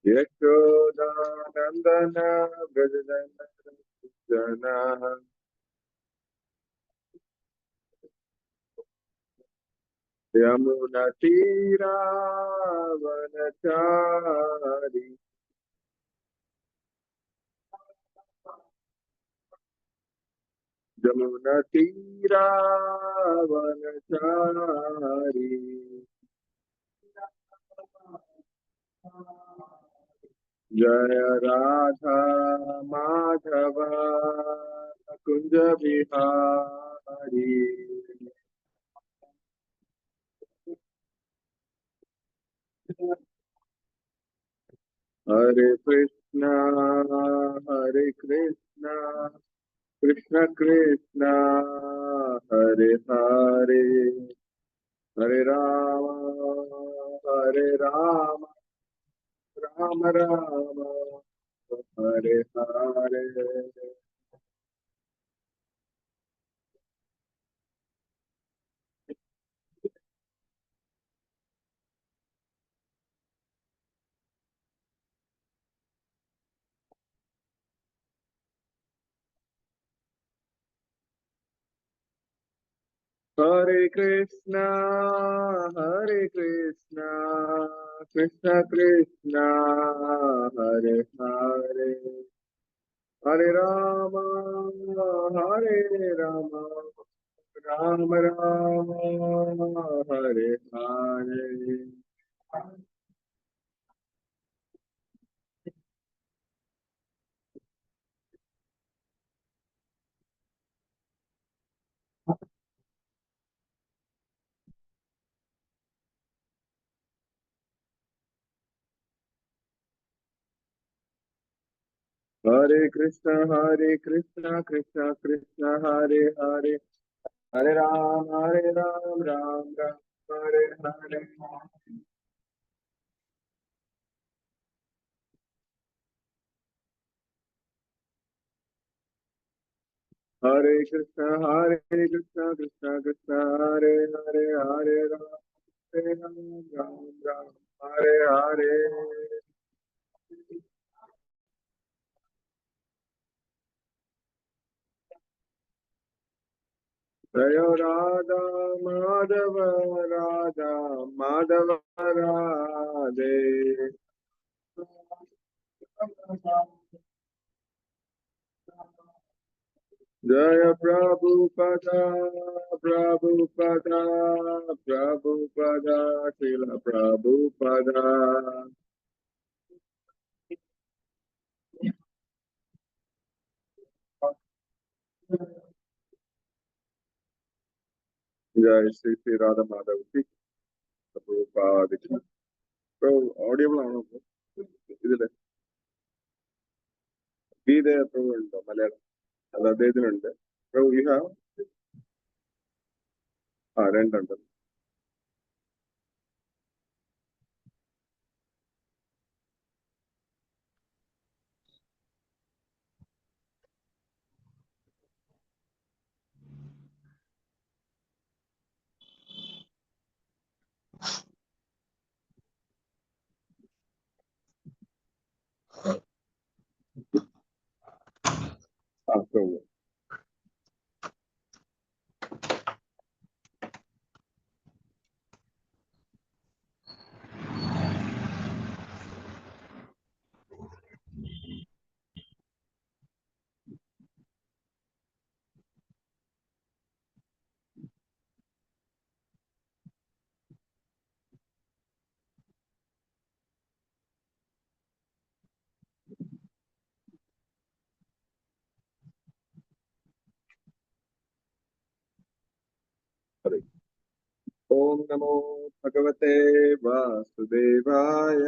यशोदानन्दन व्रजनन्दन यमुनतीरावनचारि यमुनतीरावनचारि जय राधा माधव कुंज बिहारी हरे कृष्णा कृष्ण कृष्ण हरे हरे हरे राम राम राम हरे हरे। हरे कृष्णा कृष्ण कृष्ण हरे हरे हरे राम राम राम हरे हरे। हरे कृष्ण कृष्ण कृष्ण हरे हरे हरे राम राम हरे हरे। हरे कृष्ण कृष्ण कृष्ण हरे हरे हरे राम हरे हरे। जय राधा माधव राधे। जय प्रभुपदा शिल प्रभुपदा। जय श्री श्री राधा माधव की प्रभुपाद की। ഓഡിയബിൾ ആണോ ഇതില്? ഗീത പ്രഭു ഉണ്ടോ മലയാളം? അത് അദ്ദേഹത്തിനുണ്ട്. പ്രഭു യു ഹാവ്? രണ്ടുണ്ട്. പ്രഭു. ओम नमो भगवते वासुदेवाय।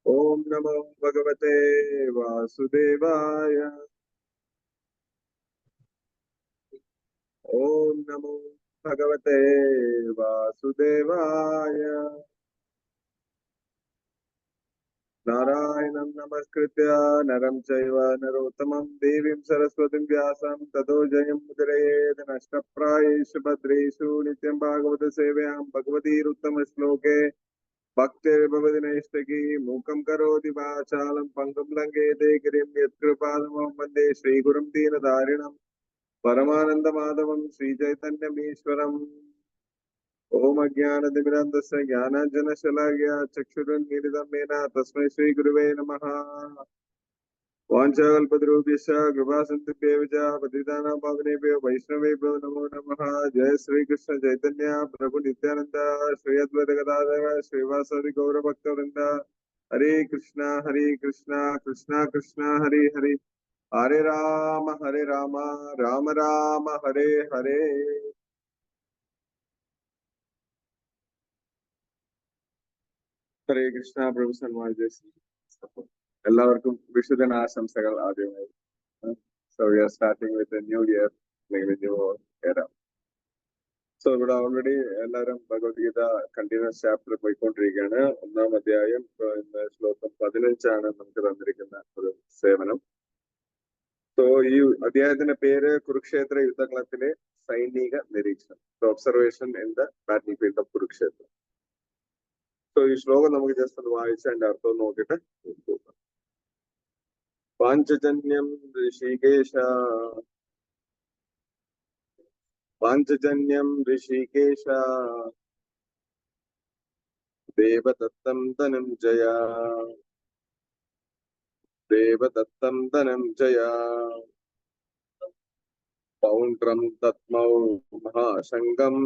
ओम नमो भगवते वासुदेवाय। ओम नमो भगवते वासुदेवाय। नारायणं नमस्कृत्य नरं चैव नरोत्तमं देवीं सरस्वतीं व्यासं ततो जयमुदीरयेत् नष्टप्रायेषु भद्रेषु नित्यं भागवत सेवायां भगवतीरुत्तमश्लोके भक्तिर्भवति नैष्ठिकी मूकं करोति वाचालं पङ्गुं लङ्घयते गिरिं यत्कृपातमहं वन्दे श्रीगुरुं दीनदारिणं परमानन्दमाधवं श्रीचैतन्यमीश्वरम्। ओम अज्ञानतिमिरन्धस्य ज्ञानाञ्जनशलाकया चक्षुरुन्मीलितं येन तस्मै श्रीगुरुवे नमः। वाञ्छाकल्पतरुभ्यश्च कृपासिन्धुभ्येव च पतितानां पावनेभ्यो वैष्णवेभ्यो नमो नमः। जय श्रीकृष्ण चैतन्य प्रभु नित्यानंद श्री अद्वैत गदाधर श्रीवासादि गौरभक्तवृंद। हरे कृष्णा कृष्णा कृष्णा हरे हरे, हरे राम राम राम हरे हरे। ഹരേ കൃഷ്ണ പ്രഭു സന്മാൻ എല്ലാവർക്കും വിശുദ്ധനാശംസകൾ ആദ്യമായി. So we are starting with a new year, like a new era. So ഇവിടെ ഓൾറെഡി എല്ലാവരും ഭഗവത്ഗീത കണ്ടിന്യൂസ് ചാപ്റ്റർ പോയിക്കൊണ്ടിരിക്കുകയാണ്. 1-ാം അധ്യായം ഇന്ന് ശ്ലോകം 15 നമുക്ക് തന്നിരിക്കുന്ന ഒരു സേവനം. സോ ഈ അധ്യായത്തിന്റെ പേര് കുരുക്ഷേത്ര യുദ്ധകളത്തിലെ സൈനിക നിരീക്ഷണം, observation in the battle field of Kurukshetra. So ഈ ശ്ലോകം നമുക്ക് ജസ്റ്റ് ഒന്ന് വായിച്ച് അതിന്റെ അർത്ഥം നോക്കിയിട്ട് പോകാം. പാഞ്ചജന്യം ഋഷികേശ ദേവദത്തം ധനഞ്ജയ പൗണ്ഡ്രം തത്മൗ മഹാശങ്കം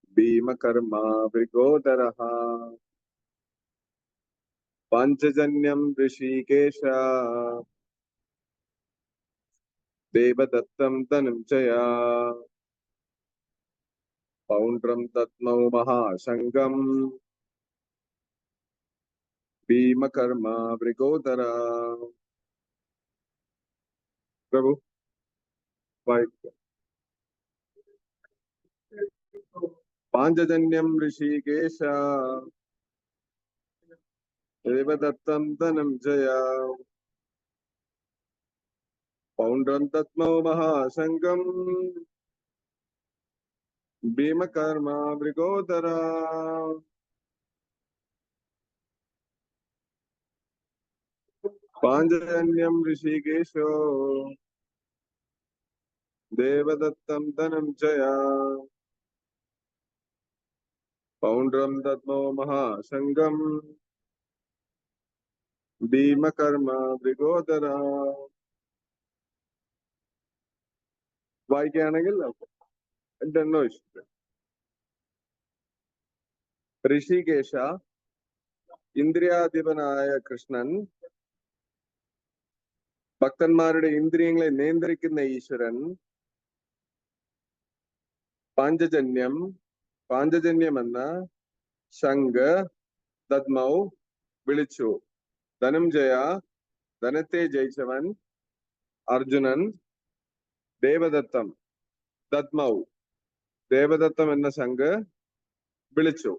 ഭീമകർമാ വൃകോദരഃ പാഞ്ചജന്യം ഋഷികേശ ദേവദത്തം ധനഞ്ജയ പൗണ്ഡ്രം തത്മൗ മഹാശങ്കം ഭീമകർമാ വൃകോദരഃ. പ്രഭു വായിക്കാം. പാഞ്ചജന്യം ഋഷികേശ ദേവദത്തം ധനഞ്ജയ പൗണ്ഡ്രം തത്മൗ മഹാശങ്കം ഭീമകർമാ വൃകോദരഃ. പാഞ്ചജന്യം ഋഷികേശോ ദേവദത്തം ധനഞ്ജയ പൗണ്ഡ്രം തത്മൗ മഹാശങ്കം ഭീമകർമാ വൃകോദരഃ. വായിക്കുകയാണെങ്കിൽ എന്റെ എണ്ണോ ഇഷ്ടം. ഋഷികേശ, ഇന്ദ്രിയാധിപനായ കൃഷ്ണൻ, ഭക്തന്മാരുടെ ഇന്ദ്രിയങ്ങളെ നിയന്ത്രിക്കുന്ന ഈശ്വരൻ, പാഞ്ചജന്യം എന്ന ശംഖ് ദദ്മൗ വിളിച്ചു. ധനഞ്ജയ ധനത്തെ ജയിച്ചവൻ, അർജുനൻ, ദേവദത്തം ദദ്മൗ ദേവദത്തം എന്ന ശംഖ് വിളിച്ചു.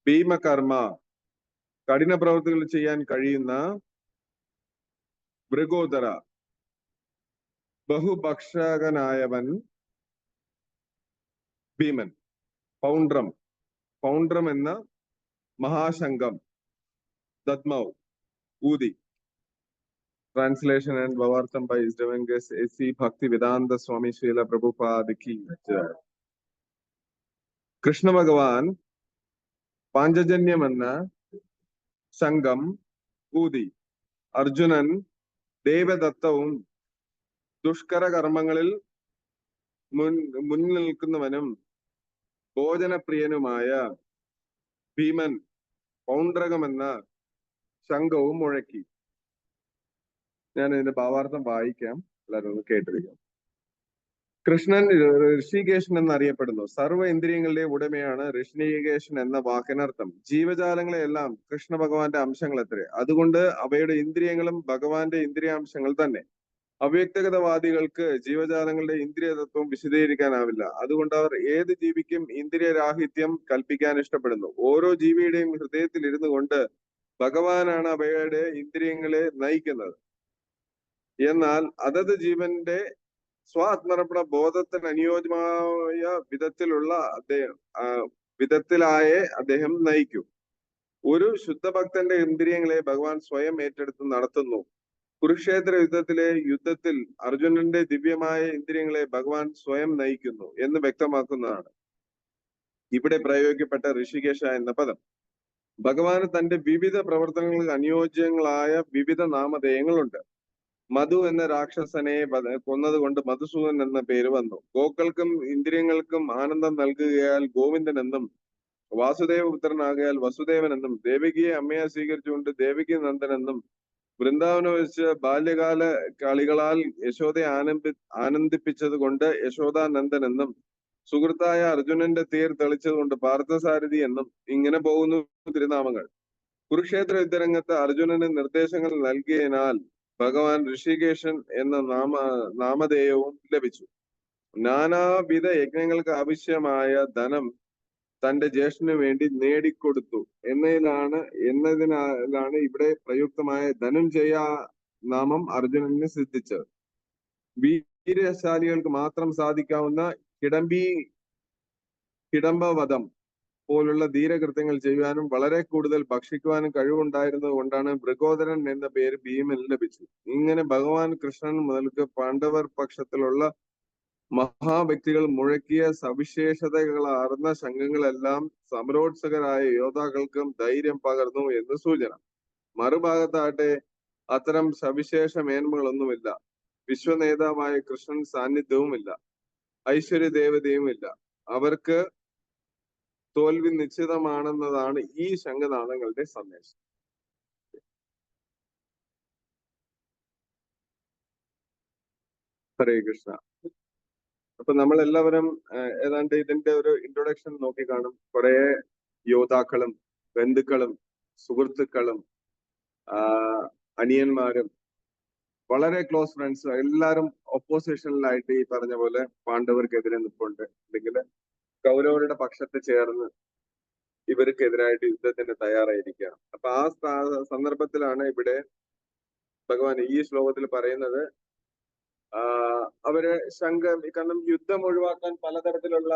ഭീമകർമ്മ കഠിന പ്രവൃത്തികൾ ചെയ്യാൻ കഴിയുന്ന, വൃകോദര ബഹുഭക്ഷകനായവൻ ഭീമൻ, പൗണ്ഡ്രം എന്ന മഹാശങ്കം ദദ്മൗ ഊതി. Translation and Bhavartham by His Divine Grace A.C. Bhaktivedanta Swami Srila Prabhupada ki jai. Krishna ഭഗവാൻ പാഞ്ചജന്യം എന്ന ശംഖം ഊതി. അർജുനൻ ദേവദത്തവും ദുഷ്കര കർമ്മങ്ങളിൽ മുന്നിൽ നിൽക്കുന്നവനും ഭോജനപ്രിയനുമായ ഭീമൻ പൗണ്ഡ്രകമെന്ന ശംഖവും മുഴക്കി. ഞാൻ ഇതിന്റെ ഭാവാർത്ഥം വായിക്കാം, എല്ലാവരും ഒന്ന് കേട്ടിരിക്കാം. കൃഷ്ണൻ ഋഷികേശൻ എന്നറിയപ്പെടുന്നു. സർവ്വ ഇന്ദ്രിയങ്ങളുടെയും ഉടമയാണ് ഋഷികേശൻ എന്ന വാക്കിനർത്ഥം. ജീവജാലങ്ങളെ എല്ലാം കൃഷ്ണ ഭഗവാന്റെ അംശങ്ങളത്രേ. അതുകൊണ്ട് അവയുടെ ഇന്ദ്രിയങ്ങളും ഭഗവാന്റെ ഇന്ദ്രിയാംശങ്ങൾ തന്നെ. അവ്യക്തഗതവാദികൾക്ക് ജീവജാലങ്ങളുടെ ഇന്ദ്രിയ തത്വം വിശദീകരിക്കാനാവില്ല. അതുകൊണ്ട് അവർ ഏത് ജീവിക്കും ഇന്ദ്രിയരാഹിത്യം കൽപ്പിക്കാൻ ഇഷ്ടപ്പെടുന്നു. ഓരോ ജീവിയുടെയും ഹൃദയത്തിൽ ഇരുന്നു കൊണ്ട് ഭഗവാനാണ് അവയുടെ ഇന്ദ്രിയങ്ങളെ നയിക്കുന്നത്. എന്നാൽ അതത് ജീവന്റെ സ്വാത്മർപ്പണ ബോധത്തിന് അനുയോജ്യമായ വിധത്തിലായേ അദ്ദേഹം നയിക്കൂ. ഒരു ശുദ്ധഭക്തന്റെ ഇന്ദ്രിയങ്ങളെ ഭഗവാൻ സ്വയം ഏറ്റെടുത്ത് നടത്തുന്നു. കുരുക്ഷേത്ര യുദ്ധത്തിൽ അർജുനന്റെ ദിവ്യമായ ഇന്ദ്രിയങ്ങളെ ഭഗവാൻ സ്വയം നയിക്കുന്നു എന്ന് വ്യക്തമാക്കുന്നതാണ് ഇവിടെ പ്രയോഗിക്കപ്പെട്ട ഋഷികേശ എന്ന പദം. ഭഗവാന് തന്റെ വിവിധ പ്രവർത്തനങ്ങൾക്ക് അനുയോജ്യങ്ങളായ വിവിധ നാമധേയങ്ങളുണ്ട്. മധു എന്ന രാക്ഷസനെ കൊന്നതുകൊണ്ട് മധുസൂദൻ എന്ന പേര് വന്നു. ഗോക്കൾക്കും ഇന്ദ്രിയങ്ങൾക്കും ആനന്ദം നൽകുകയാൽ ഗോവിന്ദൻ എന്നും, വാസുദേവ പുത്രനാകയാൽ വസുദേവൻ എന്നും, ദേവകിയെ അമ്മയെ സ്വീകരിച്ചുകൊണ്ട് ദേവകി നന്ദൻ എന്നും, വൃന്ദാവനം വെച്ച് ബാല്യകാല കളികളാൽ യശോദയെ ആനന്ദിപ്പിച്ചത് കൊണ്ട് യശോദാനന്ദൻ എന്നും, സുഹൃത്തായ അർജുനന്റെ തേർ തെളിച്ചത് കൊണ്ട് പാർത്ഥസാരഥി എന്നും ഇങ്ങനെ പോകുന്നു തിരുനാമങ്ങൾ. കുരുക്ഷേത്ര യുദ്ധരംഗത്ത് അർജുനന് നിർദ്ദേശങ്ങൾ നൽകിയതിനാൽ ഭഗവാൻ ഋഷികേശൻ എന്ന നാമധേയവും ലഭിച്ചു. നാനാവിധ യജ്ഞങ്ങൾക്ക് ആവശ്യമായ ധനം തന്റെ ജ്യേഷ്ഠന് വേണ്ടി നേടിക്കൊടുത്തു എന്നതിനാലാണ് ഇവിടെ പ്രയുക്തമായ ധനുഞ്ജയ നാമം അർജുനന് സിദ്ധിച്ചത്. വീരശാലികൾക്ക് മാത്രം സാധിക്കാവുന്ന കിടംബവധം പോലുള്ള ധീരകൃത്യങ്ങൾ ചെയ്യുവാനും വളരെ കൂടുതൽ ഭക്ഷിക്കുവാനും കഴിവുണ്ടായിരുന്നത് കൊണ്ടാണ് മൃഗോദരൻ എന്ന പേര് ഭീമന് ലഭിച്ചു. ഇങ്ങനെ ഭഗവാൻ കൃഷ്ണൻ മുതൽക്ക് പാണ്ഡവർ പക്ഷത്തിലുള്ള മഹാവ്യക്തികൾ മുഴക്കിയ സവിശേഷതകളാർന്ന ശംഖങ്ങളെല്ലാം സമരോത്സുകരായ യോദ്ധാക്കൾക്കും ധൈര്യം പകർന്നു എന്ന് സൂചന. മറുഭാഗത്താട്ടെ അത്തരം സവിശേഷ മേന്മകളൊന്നുമില്ല. വിശ്വനേതാവായ കൃഷ്ണൻ സാന്നിധ്യവുമില്ല, ഐശ്വര്യ ദേവതയുമില്ല. അവർക്ക് തോൽവി നിശ്ചിതമാണെന്നതാണ് ഈ ശംഖനാദങ്ങളുടെ സന്ദേശം. ഹരേ കൃഷ്ണ. അപ്പൊ നമ്മൾ എല്ലാവരും ഏതാണ്ട് ഇതിന്റെ ഒരു ഇൻട്രൊഡക്ഷൻ നോക്കി കാണും. കുറെ യോദ്ധാക്കളും ബന്ധുക്കളും സുഹൃത്തുക്കളും അനിയന്മാരും വളരെ ക്ലോസ് ഫ്രണ്ട്സും എല്ലാവരും ഒപ്പോസിഷനിലായിട്ട് ഈ പറഞ്ഞ പോലെ പാണ്ഡവർക്കെതിരെ നിൽപ്പുണ്ട്. അല്ലെങ്കിൽ കൗരവരുടെ പക്ഷത്ത് ചേർന്ന് ഇവർക്കെതിരായിട്ട് യുദ്ധത്തിന് തയ്യാറായിരിക്കുകയാണ്. അപ്പൊ ആ സന്ദർഭത്തിലാണ് ഇവിടെ ഭഗവാൻ ഈ ശ്ലോകത്തിൽ പറയുന്നത് അവര് കാരണം യുദ്ധം ഒഴിവാക്കാൻ പലതരത്തിലുള്ള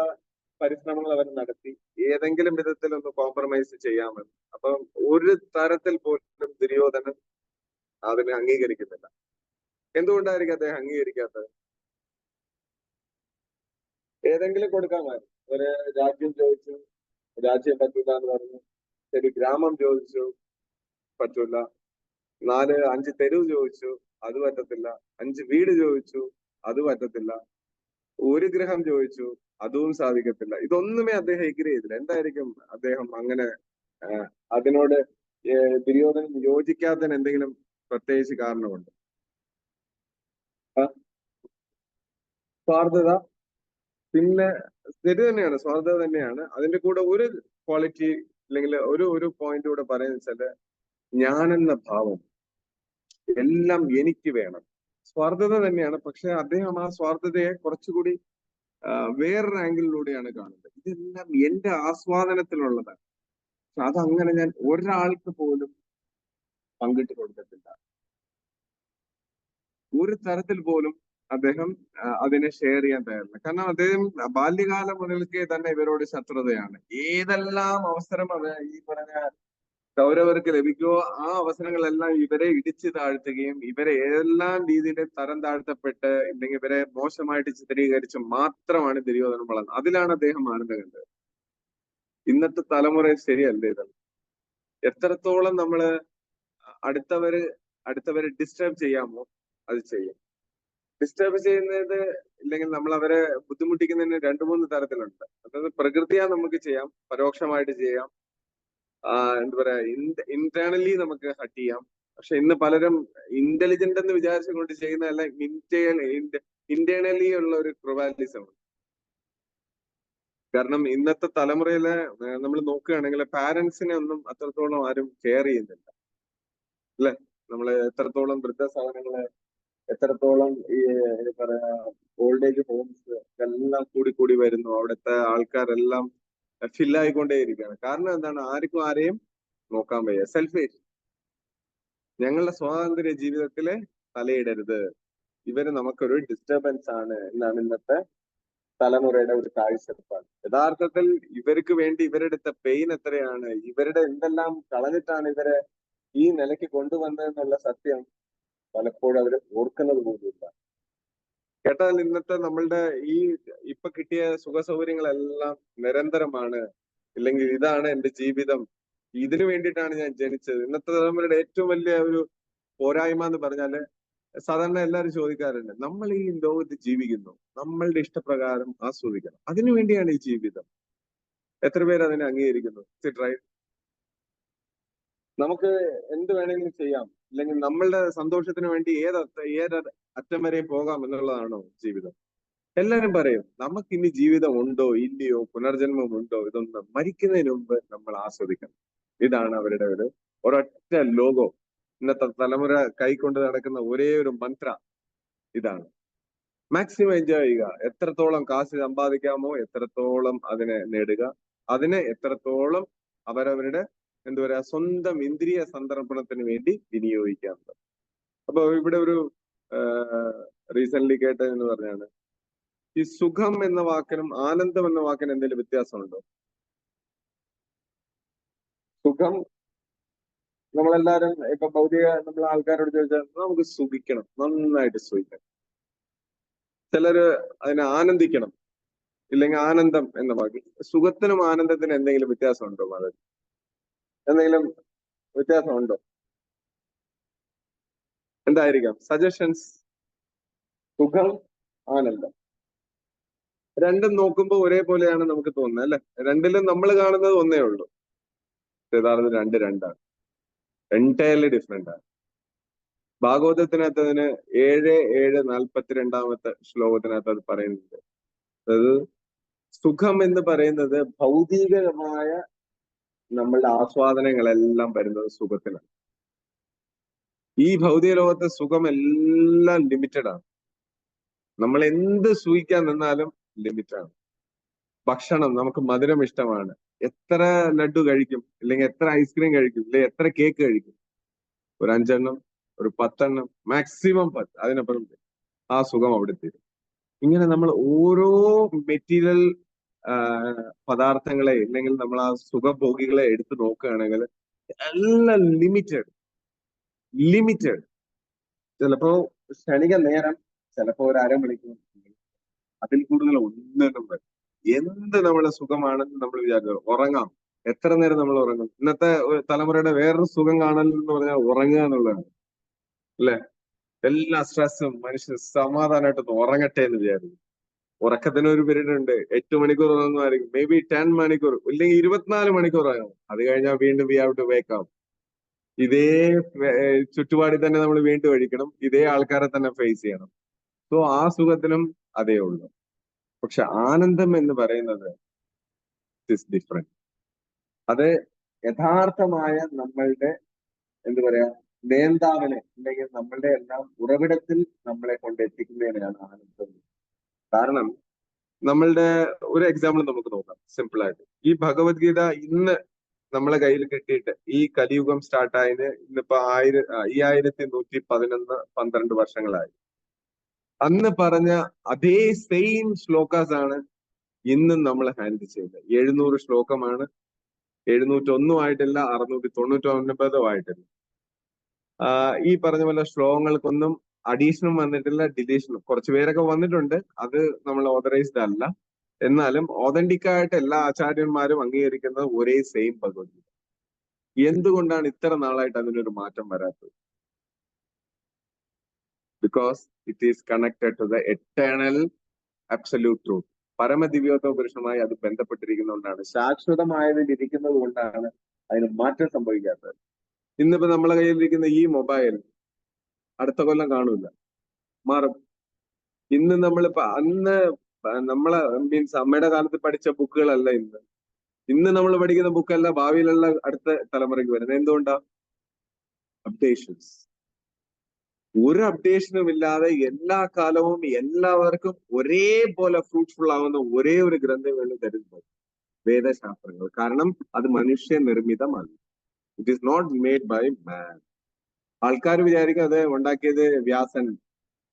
പരിശ്രമങ്ങൾ അവർ നടത്തി. ഏതെങ്കിലും വിധത്തിൽ ഒന്ന് കോംപ്രമൈസ് ചെയ്യാമെന്ന്. അപ്പൊ ഒരു തരത്തിൽ പോലും ദുര്യോധനൻ അതിനെ അംഗീകരിക്കുന്നില്ല. എന്തുകൊണ്ടായിരിക്കും അദ്ദേഹം അംഗീകരിക്കാത്തത്? ഏതെങ്കിലും കൊടുക്കാമായിരുന്നു. ഒരു രാജ്യം ചോദിച്ചു, രാജ്യം പറ്റൂല എന്ന് പറഞ്ഞു. ശരി, ഗ്രാമം ചോദിച്ചു, പറ്റൂല. 4-5 തെരുവ് ചോദിച്ചു, അത് പറ്റത്തില്ല. 5 വീട് ചോദിച്ചു, അത് പറ്റത്തില്ല. 1 ഗൃഹം ചോദിച്ചു, അതും സാധിക്കത്തില്ല. ഇതൊന്നുമേ അദ്ദേഹം എഗ്രി ചെയ്തില്ല. എന്തായിരിക്കും അദ്ദേഹം അങ്ങനെ അതിനോട് ദുര്യോധനൻ യോജിക്കാത്തതിന് എന്തെങ്കിലും പ്രത്യേകിച്ച് കാരണമുണ്ട്? സ്വാർത്ഥത. പിന്നെ ശരി തന്നെയാണ്, സ്വാർത്ഥത തന്നെയാണ്. അതിന്റെ കൂടെ ഒരു ക്വാളിറ്റി അല്ലെങ്കിൽ ഒരു പോയിന്റ് കൂടെ പറയുന്ന വെച്ചാല് ഞാനെന്ന ഭാവം, എല്ലാം എനിക്ക് വേണം. സ്വാർത്ഥത തന്നെയാണ്. പക്ഷെ അദ്ദേഹം ആ സ്വാർത്ഥതയെ കുറച്ചുകൂടി വേറൊരു ആംഗിളിലൂടെയാണ് കാണുന്നത്. ഇതെല്ലാം എന്റെ ആസ്വാദനത്തിലുള്ളതാണ്. പക്ഷെ അതങ്ങനെ ഞാൻ ഒരാൾക്ക് പോലും പങ്കിട്ട് കൊടുക്കത്തില്ല. ഒരു തരത്തിൽ പോലും അദ്ദേഹം അതിനെ ഷെയർ ചെയ്യാൻ തയ്യാറില്ല. കാരണം അദ്ദേഹം ബാല്യകാലം മുതൽക്കേ തന്നെ ഇവരോട് ശത്രുതയാണ്. ഏതെല്ലാം അവസരം ഈ പറഞ്ഞ കൗരവർക്ക് ലഭിക്കുമോ ആ അവസരങ്ങളെല്ലാം ഇവരെ ഇടിച്ചു താഴ്ത്തുകയും ഇവരെ ഏതെല്ലാം രീതിയിൽ തരം താഴ്ത്തപ്പെട്ട് ഇല്ലെങ്കിൽ ഇവരെ മോശമായിട്ട് ചിത്രീകരിച്ച് മാത്രമാണ് ദുര്യോധനൻ വളർന്നത്. അതിലാണ് അദ്ദേഹം ആനന്ദം കണ്ടത്. ഇന്നത്തെ തലമുറ ശരിയല്ല ഇത്. എത്രത്തോളം നമ്മള് അടുത്തവരെ ഡിസ്റ്റർബ് ചെയ്യാമോ അത് ചെയ്യും. ഡിസ്റ്റർബ് ചെയ്യുന്നത് ഇല്ലെങ്കിൽ നമ്മൾ അവരെ ബുദ്ധിമുട്ടിക്കുന്നതിന് 2-3 തരത്തിലുണ്ട്. അതായത് പ്രകൃതിയാ നമുക്ക് ചെയ്യാം, പരോക്ഷമായിട്ട് ചെയ്യാം, എന്താ പറയാ ഇന്റേണലി നമുക്ക് ഹട്ട് ചെയ്യാം. പക്ഷെ ഇന്ന് പലരും ഇന്റലിജന്റ് എന്ന് വിചാരിച്ചുകൊണ്ട് ചെയ്യുന്നതല്ല, ഇന്റേണലി ഉള്ള ഒരു ക്രുവാലിസം. കാരണം ഇന്നത്തെ തലമുറയിലെ നമ്മൾ നോക്കുകയാണെങ്കിൽ പാരന്റ്സിനെ ഒന്നും അത്രത്തോളം ആരും കെയർ ചെയ്യുന്നില്ല, അല്ലെ? നമ്മള് എത്രത്തോളം വൃദ്ധസദനങ്ങള്, എത്രത്തോളം ഈ പറയാ ഓൾഡ് ഏജ് ഹോംസ് എല്ലാം കൂടി കൂടി വരുന്നു. അവിടുത്തെ ആൾക്കാരെല്ലാം ഫില്ലായിക്കൊണ്ടേയിരിക്കുകയാണ്. കാരണം എന്താണ്? ആർക്കും ആരെയും നോക്കാൻ വയ്യ. സെൽഫിഷ്. ഞങ്ങളുടെ സ്വാതന്ത്ര്യ ജീവിതത്തില് തലയിടരുത്, ഇവര് നമുക്കൊരു ഡിസ്റ്റർബൻസ് ആണ് എന്നാണ് ഇന്നത്തെ തലമുറയുടെ ഒരു കാഴ്ചപ്പാട്. യഥാർത്ഥത്തിൽ ഇവർക്ക് വേണ്ടി ഇവരെടുത്ത പെയിൻ എത്രയാണ്, ഇവരുടെ എന്തെല്ലാം കളഞ്ഞിട്ടാണ് ഇവരെ ഈ നിലയ്ക്ക് കൊണ്ടുവന്നതെന്നുള്ള സത്യം പലപ്പോഴും അവര് ഓർക്കുന്നത് പോലുമില്ല. കേട്ടാൽ ഇന്നത്തെ നമ്മളുടെ ഈ ഇപ്പൊ കിട്ടിയ സുഖ സൗകര്യങ്ങളെല്ലാം നിരന്തരമാണ്, ഇല്ലെങ്കിൽ ഇതാണ് എന്റെ ജീവിതം, ഇതിനു വേണ്ടിയിട്ടാണ് ഞാൻ ജനിച്ചത്. ഇന്നത്തെ തലമുറയുടെ ഏറ്റവും വലിയ ഒരു പോരായ്മ എന്ന് പറഞ്ഞാല്, സാധാരണ എല്ലാവരും ചോദിക്കാറുണ്ട്, നമ്മൾ ഈ ലോകത്ത് ജീവിക്കുന്നു, നമ്മളുടെ ഇഷ്ടപ്രകാരം ആസ്വദിക്കണം, അതിനു വേണ്ടിയാണ് ഈ ജീവിതം. എത്ര പേര് അതിനെ അംഗീകരിക്കുന്നു? റൈറ്റ്? നമുക്ക് എന്ത് വേണമെങ്കിലും ചെയ്യാം, അല്ലെങ്കിൽ നമ്മളുടെ സന്തോഷത്തിന് വേണ്ടി ഏത് അറ്റം വരെയും പോകാം എന്നുള്ളതാണോ ജീവിതം? എല്ലാരും പറയും നമുക്കിനി ജീവിതം ഉണ്ടോ ഇല്ലയോ, പുനർജന്മം ഉണ്ടോ, ഇതൊന്നും മരിക്കുന്നതിന് മുമ്പ് നമ്മൾ ആസ്വദിക്കണം. ഇതാണ് അവരുടെ ഒരു ഒരൊറ്റ ലോഗോ. ഇന്നത്തെ തലമുറ കൈക്കൊണ്ട് നടക്കുന്ന ഒരേ ഒരു മന്ത്ര ഇതാണ്. മാക്സിമം എൻജോയ് ചെയ്യുക. എത്രത്തോളം കാശ് സമ്പാദിക്കാമോ എത്രത്തോളം അതിനെ നേടുക, അതിനെ എത്രത്തോളം അവരവരുടെ എന്താ പറയാ സ്വന്തം ഇന്ദ്രിയ സന്ദർഭണത്തിന് വേണ്ടി വിനിയോഗിക്കാറുണ്ട്. അപ്പൊ ഇവിടെ ഒരു റീസെന്റ് കേട്ടതെന്ന് പറഞ്ഞാണ്, ഈ സുഖം എന്ന വാക്കിനും ആനന്ദം എന്ന വാക്കിനും എന്തെങ്കിലും വ്യത്യാസമുണ്ടോ? സുഖം നമ്മളെല്ലാരും ഇപ്പൊ ഭൗതിക നമ്മൾ ആൾക്കാരോട് ചോദിച്ചാൽ നമുക്ക് സുഖിക്കണം, നന്നായിട്ട് സുഖിക്കണം. ചിലര് അതിനെ ആനന്ദിക്കണം, ഇല്ലെങ്കിൽ ആനന്ദം എന്ന വാക്ക്. സുഖത്തിനും ആനന്ദത്തിനും എന്തെങ്കിലും വ്യത്യാസമുണ്ടോ? അത് എന്തെങ്കിലും വ്യത്യാസമുണ്ടോ? എന്തായിരിക്കാം സജഷൻസ്? സുഖം, ആനന്ദം രണ്ടും നോക്കുമ്പോൾ ഒരേപോലെയാണ് നമുക്ക് തോന്നുന്നത്, അല്ലെ? രണ്ടിലും നമ്മൾ കാണുന്നത് ഒന്നേ ഉള്ളൂ, യഥാർത്ഥത്തിൽ രണ്ടാണ്, എൻറ്റയർലി ഡിഫറെന്റ് ആണ്. ഭാഗവതത്തിനകത്ത് അതിന് 7:42 ശ്ലോകത്തിനകത്ത് അത് പറയുന്നുണ്ട്. അതായത് സുഖം എന്ന് പറയുന്നത് ഭൗതികമായ നമ്മളുടെ ആസ്വാദനങ്ങളെല്ലാം വരുന്നത് സുഖത്തിലാണ്. ഈ ഭൗതിക ലോകത്തെ സുഖം എല്ലാം ലിമിറ്റഡ് ആണ്. നമ്മൾ എന്ത് സുഖിക്കാൻ നിന്നാലും ലിമിറ്റാണ്. ഭക്ഷണം, നമുക്ക് മധുരം ഇഷ്ടമാണ്, എത്ര ലഡു കഴിക്കും, ഇല്ലെങ്കിൽ എത്ര ഐസ്ക്രീം കഴിക്കും, ഇല്ലെങ്കിൽ എത്ര കേക്ക് കഴിക്കും? ഒരു 5 എണ്ണം, ഒരു 10 എണ്ണം, മാക്സിമം 10, അതിനപ്പുറം ആ സുഖം അവിടെ തീരും. ഇങ്ങനെ നമ്മൾ ഓരോ മെറ്റീരിയൽ പദാർത്ഥങ്ങളെ, ഇല്ലെങ്കിൽ നമ്മൾ ആ സുഖഭോഗികളെ എടുത്തു നോക്കുകയാണെങ്കിൽ എല്ലാം ലിമിറ്റഡ്. ചിലപ്പോ ക്ഷണിക നേരം, ചിലപ്പോ ഒരു അരമണിക്കൂർ, അതിൽ കൂടുതൽ ഒന്നും വരും. എന്ത് നമ്മുടെ സുഖമാണെന്ന് നമ്മൾ വിചാരിച്ചു. ഉറങ്ങാം, എത്ര നേരം നമ്മൾ ഉറങ്ങും? ഇന്നത്തെ തലമുറയുടെ വേറൊരു സുഖം കാണൽ എന്ന് പറഞ്ഞാൽ ഉറങ്ങുക എന്നുള്ളതാണ്, അല്ലെ? എല്ലാ സ്ട്രെസ്സും മനുഷ്യൻ സമാധാനമായിട്ട് ഉറങ്ങട്ടെ എന്ന് വിചാരിക്കും. ഉറക്കത്തിന് ഒരു പീരീഡ് ഉണ്ട്, 8 മണിക്കൂർ ഉറങ്ങുമായിരിക്കും, മേ ബി 10 മണിക്കൂർ, ഇല്ലെങ്കിൽ 24 മണിക്കൂർ ഉറങ്ങും. അത് കഴിഞ്ഞാൽ വീണ്ടും we have to wake up. ഇതേ ചുറ്റുപാടിൽ തന്നെ നമ്മൾ വീണ്ടും ഒഴിക്കണം, ഇതേ ആൾക്കാരെ തന്നെ ഫേസ് ചെയ്യണം. സോ ആ സുഖത്തിനും അതേ ഉള്ളൂ. പക്ഷെ ആനന്ദം എന്ന് പറയുന്നത് ഇസ് ഡിഫറെന്റ്. അത് യഥാർത്ഥമായ നമ്മളുടെ എന്താ പറയാ നേന്താവിനെ, അല്ലെങ്കിൽ നമ്മളുടെ എല്ലാം ഉറവിടത്തിൽ നമ്മളെ കൊണ്ട് എത്തിക്കുന്നതിനാണ് ആനന്ദം. കാരണം നമ്മളുടെ ഒരു എക്സാമ്പിൾ നമുക്ക് നോക്കാം സിമ്പിൾ ആയിട്ട്. ഈ ഭഗവത്ഗീത ഇന്ന് നമ്മളെ കയ്യിൽ കിട്ടിയിട്ട് ഈ കലിയുഗം സ്റ്റാർട്ടായതിന് ഇന്നിപ്പോ 1112 വർഷങ്ങളായി. അന്ന് പറഞ്ഞ അതേ സെയിം ശ്ലോകാസ് ആണ് ഇന്നും നമ്മൾ ഹാൻഡിൽ ചെയ്യുന്നത്. 700 ശ്ലോകമാണ്, 701 ആയിട്ടില്ല, 699 ആയിട്ടില്ല. ഈ പറഞ്ഞ പോലെ ശ്ലോകങ്ങൾക്കൊന്നും അഡീഷനും വന്നിട്ടില്ല, ഡിലീഷനും കുറച്ചു പേരൊക്കെ വന്നിട്ടുണ്ട്, അത് നമ്മൾ ഓതറൈസ്ഡ് അല്ല. എന്നാലും ഓതന്റിക് ആയിട്ട് എല്ലാ ആചാര്യന്മാരും അംഗീകരിക്കുന്നത് ഒരേ സെയിം ഭഗവത്ഗീത. എന്തുകൊണ്ടാണ് ഇത്ര നാളായിട്ട് അതിനൊരു മാറ്റം വരാത്തത്? Because it is connected to the eternal absolute truth. പരമദിവ്യോത്തമ പുരുഷനുമായി അത് ബന്ധപ്പെട്ടിരിക്കുന്നതുകൊണ്ടാണ്, ശാശ്വതമായതിൽ ഇരിക്കുന്നത് കൊണ്ടാണ് അതിന് മാറ്റം സംഭവിക്കാത്തത്. ഇന്നിപ്പോ നമ്മളെ കയ്യിലിരിക്കുന്ന ഈ മൊബൈൽ അടുത്ത കൊല്ലം കാണൂല, മാറും. ഇന്ന് നമ്മളിപ്പോ അന്ന് നമ്മളെ മീൻസ് അമ്മയുടെ കാലത്ത് പഠിച്ച ബുക്കുകളല്ല ഇന്ന് നമ്മൾ പഠിക്കുന്ന ബുക്കല്ല ഭാവിയിലുള്ള അടുത്ത തലമുറയ്ക്ക് വരുന്നത്. എന്തുകൊണ്ടാ? അപ്ഡേഷൻസ്. ഒരു അപ്ഡേഷനും ഇല്ലാതെ എല്ലാ കാലവും എല്ലാവർക്കും ഒരേപോലെ ഫ്രൂട്ട്ഫുൾ ആവുന്ന ഒരേ ഒരു ഗ്രന്ഥങ്ങൾ തരുന്നത് വേദശാസ്ത്രങ്ങൾ. കാരണം അത് മനുഷ്യ നിർമ്മിതമാണ്. It is not made by man. ആൾക്കാർ വിചാരിക്കും അത് ഉണ്ടാക്കിയത് വ്യാസൻ.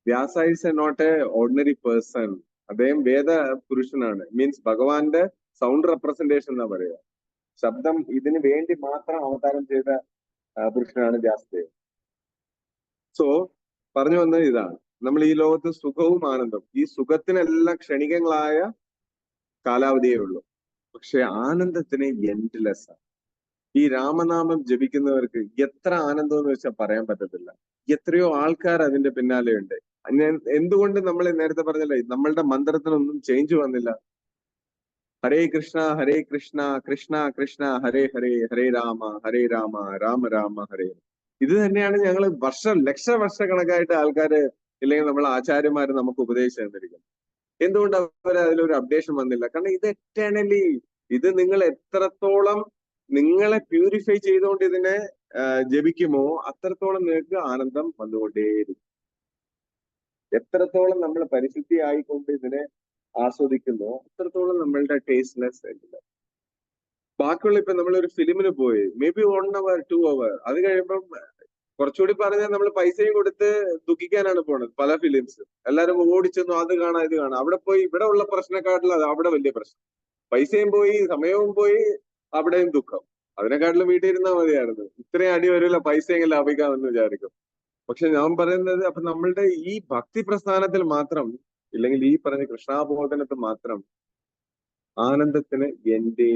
Vyasa is a not a ordinary person. അദ്ദേഹം വേദ പുരുഷനാണ്. മീൻസ് ഭഗവാന്റെ സൗണ്ട് റെപ്രസെന്റേഷൻ എന്നാ പറയുക. ശബ്ദം ഇതിന് വേണ്ടി മാത്രം അവതാരം ചെയ്ത പുരുഷനാണ് വ്യാസദേവൻ. സോ പറഞ്ഞു വന്നത് ഇതാണ്, നമ്മൾ ഈ ലോകത്ത് സുഖവും ആനന്ദം, ഈ സുഖത്തിനെല്ലാം ക്ഷണികങ്ങളായ കാലാവധിയേ ഉള്ളൂ. പക്ഷെ ആനന്ദത്തിന് എൻഡ്ലെസ് ആണ്. ഈ രാമനാമം ജപിക്കുന്നവർക്ക് എത്ര ആനന്ദം എന്ന് വെച്ചാൽ പറയാൻ പറ്റത്തില്ല. എത്രയോ ആൾക്കാർ അതിന്റെ പിന്നാലെ ഉണ്ട്. എന്തുകൊണ്ട് നമ്മൾ നേരത്തെ പറഞ്ഞല്ലേ, നമ്മളുടെ മന്ത്രത്തിനൊന്നും ചേഞ്ച് വന്നില്ല. ഹരേ കൃഷ്ണ കൃഷ്ണ കൃഷ്ണ ഹരേ ഹരേ, ഹരേ രാമ രാമ രാമ ഹരേ. ഇത് തന്നെയാണ് ഞങ്ങൾ ലക്ഷവർഷക്കണക്കായിട്ട് ആൾക്കാര് ഇല്ലെങ്കിൽ നമ്മൾ ആചാര്യന്മാര് നമുക്ക് ഉപദേശിച്ചു തന്നിരിക്കുന്നത്. എന്തുകൊണ്ട് അവർ അതിലൊരു അപ്ഡേഷൻ വന്നില്ല? കാരണം ഇത് എറ്റേണലി, ഇത് നിങ്ങൾ എത്രത്തോളം നിങ്ങളെ പ്യൂരിഫൈ ചെയ്തുകൊണ്ട് ഇതിനെ ജപിക്കുമോ അത്രത്തോളം നിങ്ങൾക്ക് ആനന്ദം വന്നുകൊണ്ടേയിരിക്കും. എത്രത്തോളം നമ്മൾ പരിശുദ്ധി ആയിക്കൊണ്ട് ഇതിനെ ആസ്വദിക്കുന്നോ അത്രത്തോളം നമ്മളുടെ ടേസ്റ്റ്ലെസ് ആയിട്ടില്ല. ബാക്കിയുള്ള ഇപ്പൊ നമ്മളൊരു ഫിലിമിന് പോയി മേ ബി 1 hour 2 hour, അത് കഴിയുമ്പം കുറച്ചുകൂടി പറഞ്ഞാൽ നമ്മൾ പൈസയും കൊടുത്ത് ദുഃഖിക്കാനാണ് പോണത്. പല ഫിലിംസ് എല്ലാവരും ഓടിച്ചെന്നു അത് കാണാം ഇത് കാണാം. അവിടെ പോയി ഇവിടെ ഉള്ള പ്രശ്നക്കാട്ടിലും അത് അവിടെ വലിയ പ്രശ്നം. പൈസയും പോയി സമയവും പോയി, അവിടെയും ദുഃഖം. അതിനെക്കാട്ടിലും വീട്ടിൽ ഇരുന്നാൽ മതിയായിരുന്നു. ഇത്രയും അടി വരില്ല, പൈസയെങ്കിലും ലാഭിക്കാമെന്ന് വിചാരിക്കും. പക്ഷെ ഞാൻ പറയുന്നത് അപ്പൊ നമ്മളുടെ ഈ ഭക്തി പ്രസ്ഥാനത്തിൽ മാത്രം, ഇല്ലെങ്കിൽ ഈ പറഞ്ഞ കൃഷ്ണാബോധനത്തിൽ മാത്രം ആനന്ദത്തിന് എന്റെ,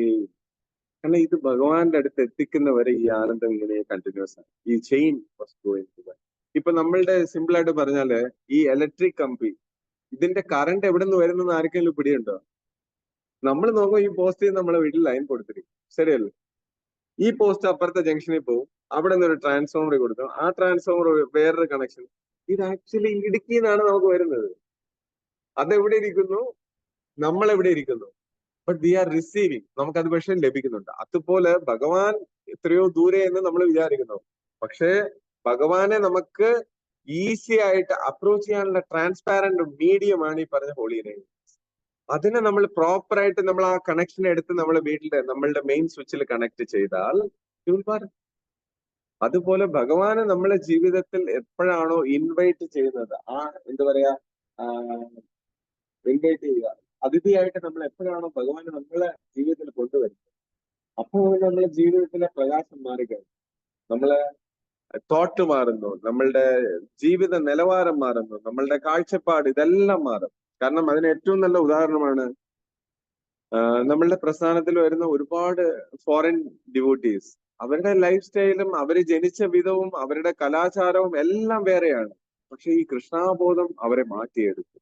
കാരണം ഇത് ഭഗവാന്റെ അടുത്ത് എത്തിക്കുന്നവരെ ഈ ആനന്ദം ഇങ്ങനെ കണ്ടിന്യൂസ് ആണ്. ഈ ചെയിൻ ഗോയിങ്. ഇപ്പൊ നമ്മളുടെ സിമ്പിൾ ആയിട്ട് പറഞ്ഞാല് ഈ ഇലക്ട്രിക് കമ്പി, ഇതിന്റെ കറണ്ട് എവിടെ നിന്ന് വരുന്നെന്ന് ആർക്കെങ്കിലും പിടിയുണ്ടോ? നമ്മൾ നോക്കുമ്പോൾ ഈ പോസ്റ്റിൽ നമ്മളെ വീട്ടിൽ ലൈൻ കൊടുത്തിരിക്കും, ശരിയല്ലേ? ഈ പോസ്റ്റ് അപ്പുറത്തെ ജംഗ്ഷനിൽ പോകും, അവിടെ നിന്ന് ഒരു ട്രാൻസ്ഫോമർ കൊടുക്കും, ആ ട്രാൻസ്ഫോമർ വേറൊരു കണക്ഷൻ. ഇത് ആക്ച്വലി ഇടുക്കിയിൽ നിന്നാണ് നമുക്ക് വരുന്നത്. അതെവിടെ ഇരിക്കുന്നു? നമ്മൾ എവിടെ ഇരിക്കുന്നു? ബട്ട് വി ആർ റിസീവിങ്, നമുക്കത് പക്ഷേ ലഭിക്കുന്നുണ്ട്. അതുപോലെ ഭഗവാൻ എത്രയോ ദൂരെ എന്ന് നമ്മൾ വിചാരിക്കുന്നു. പക്ഷേ ഭഗവാനെ നമുക്ക് ഈസി ആയിട്ട് അപ്രോച്ച് ചെയ്യാനുള്ള ട്രാൻസ്പാരന്റ് മീഡിയമാണ് ഈ പറഞ്ഞ ഹോളി നെയിം. അതിനെ നമ്മൾ പ്രോപ്പർ ആയിട്ട് നമ്മൾ ആ കണക്ഷൻ എടുത്ത് നമ്മളെ വീട്ടിലെ നമ്മളുടെ മെയിൻ സ്വിച്ചിൽ കണക്ട് ചെയ്താൽ അതുപോലെ ഭഗവാനെ നമ്മളെ ജീവിതത്തിൽ എപ്പോഴാണോ ഇൻവൈറ്റ് ചെയ്യുന്നത്, ആ എന്താ പറയാ, ഇൻവൈറ്റ് ചെയ്യുക, അതിഥിയായിട്ട് നമ്മൾ എപ്പോഴാണോ ഭഗവാനെ നമ്മളെ ജീവിതത്തിൽ കൊണ്ടുവരുന്നത്, അപ്പോൾ നമ്മളെ ജീവിതത്തിലെ പ്രകാശം മാറുകയാണ്. നമ്മളെ തോട്ട് മാറുന്നു, നമ്മളുടെ ജീവിത നിലവാരം മാറുന്നു, നമ്മളുടെ കാഴ്ചപ്പാട് ഇതെല്ലാം മാറും. കാരണം അതിന് ഏറ്റവും നല്ല ഉദാഹരണമാണ് നമ്മളുടെ പ്രസ്ഥാനത്തിൽ വരുന്ന ഒരുപാട് ഫോറിൻ ഡിവോട്ടീസ്. അവരുടെ ലൈഫ് സ്റ്റൈലും അവര് ജനിച്ച വിധവും അവരുടെ കലാചാരവും എല്ലാം വേറെയാണ്. പക്ഷെ ഈ കൃഷ്ണാബോധം അവരെ മാറ്റിയെടുത്തു.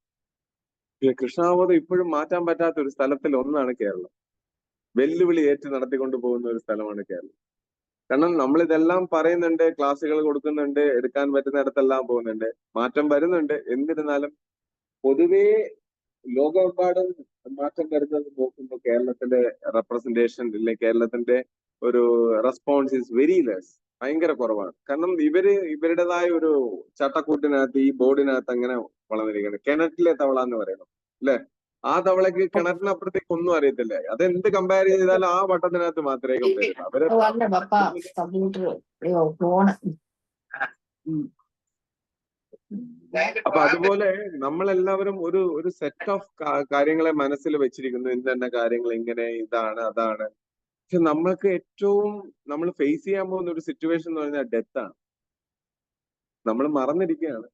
ഈ കൃഷ്ണാബോധം ഇപ്പോഴും മാറ്റാൻ പറ്റാത്ത ഒരു സ്ഥലത്തിൽ ഒന്നാണ് കേരളം. വെല്ലുവിളി ഏറ്റ് നടത്തിക്കൊണ്ടു പോകുന്ന ഒരു സ്ഥലമാണ് കേരളം. കാരണം നമ്മൾ ഇതെല്ലാം പറയുന്നുണ്ട്, ക്ലാസ്സുകൾ കൊടുക്കുന്നുണ്ട്, എടുക്കാൻ പറ്റുന്നിടത്തെല്ലാം പോകുന്നുണ്ട്, മാറ്റം വരുന്നുണ്ട്. എന്നിരുന്നാലും പൊതുവേ ലോകമെമ്പാടും മാറ്റം വരുന്നത് നോക്കുമ്പോൾ കേരളത്തിന്റെ റെപ്രസെന്റേഷൻ ഇല്ലെങ്കിൽ കേരളത്തിന്റെ ഒരു റെസ്പോൺസ് ഈസ് വെരി ലെസ്, ഭയങ്കര കുറവാണ്. കാരണം ഇവരുടേതായ ഒരു ചട്ടക്കൂട്ടിനകത്ത് ഈ ബോർഡിനകത്ത് അങ്ങനെ വളർന്നിരിക്കുന്നത്. കിണറ്റിലെ തവള എന്ന് പറയണം അല്ലെ? ആ തവളക്ക് കിണറ്റിനപ്പുറത്തേക്ക് ഒന്നും അറിയത്തില്ല. അതെന്ത് കമ്പയർ ചെയ്താലും ആ വട്ടത്തിനകത്ത് മാത്രമേ കമ്പയർ ചെയ്യൂ. അവരെ അപ്പൊ അതുപോലെ നമ്മളെല്ലാവരും ഒരു സെറ്റ് ഓഫ് കാര്യങ്ങളെ മനസ്സിൽ വെച്ചിരിക്കുന്നു. ഇന്ന കാര്യങ്ങൾ ഇങ്ങനെ, ഇതാണ് അതാണ്. പക്ഷെ നമ്മൾക്ക് ഏറ്റവും നമ്മൾ ഫേസ് ചെയ്യാൻ പോകുന്ന ഒരു സിറ്റുവേഷൻ എന്ന് പറഞ്ഞാൽ ഡെത്ത് ആണ്. നമ്മൾ മറന്നിരിക്കുകയാണ്.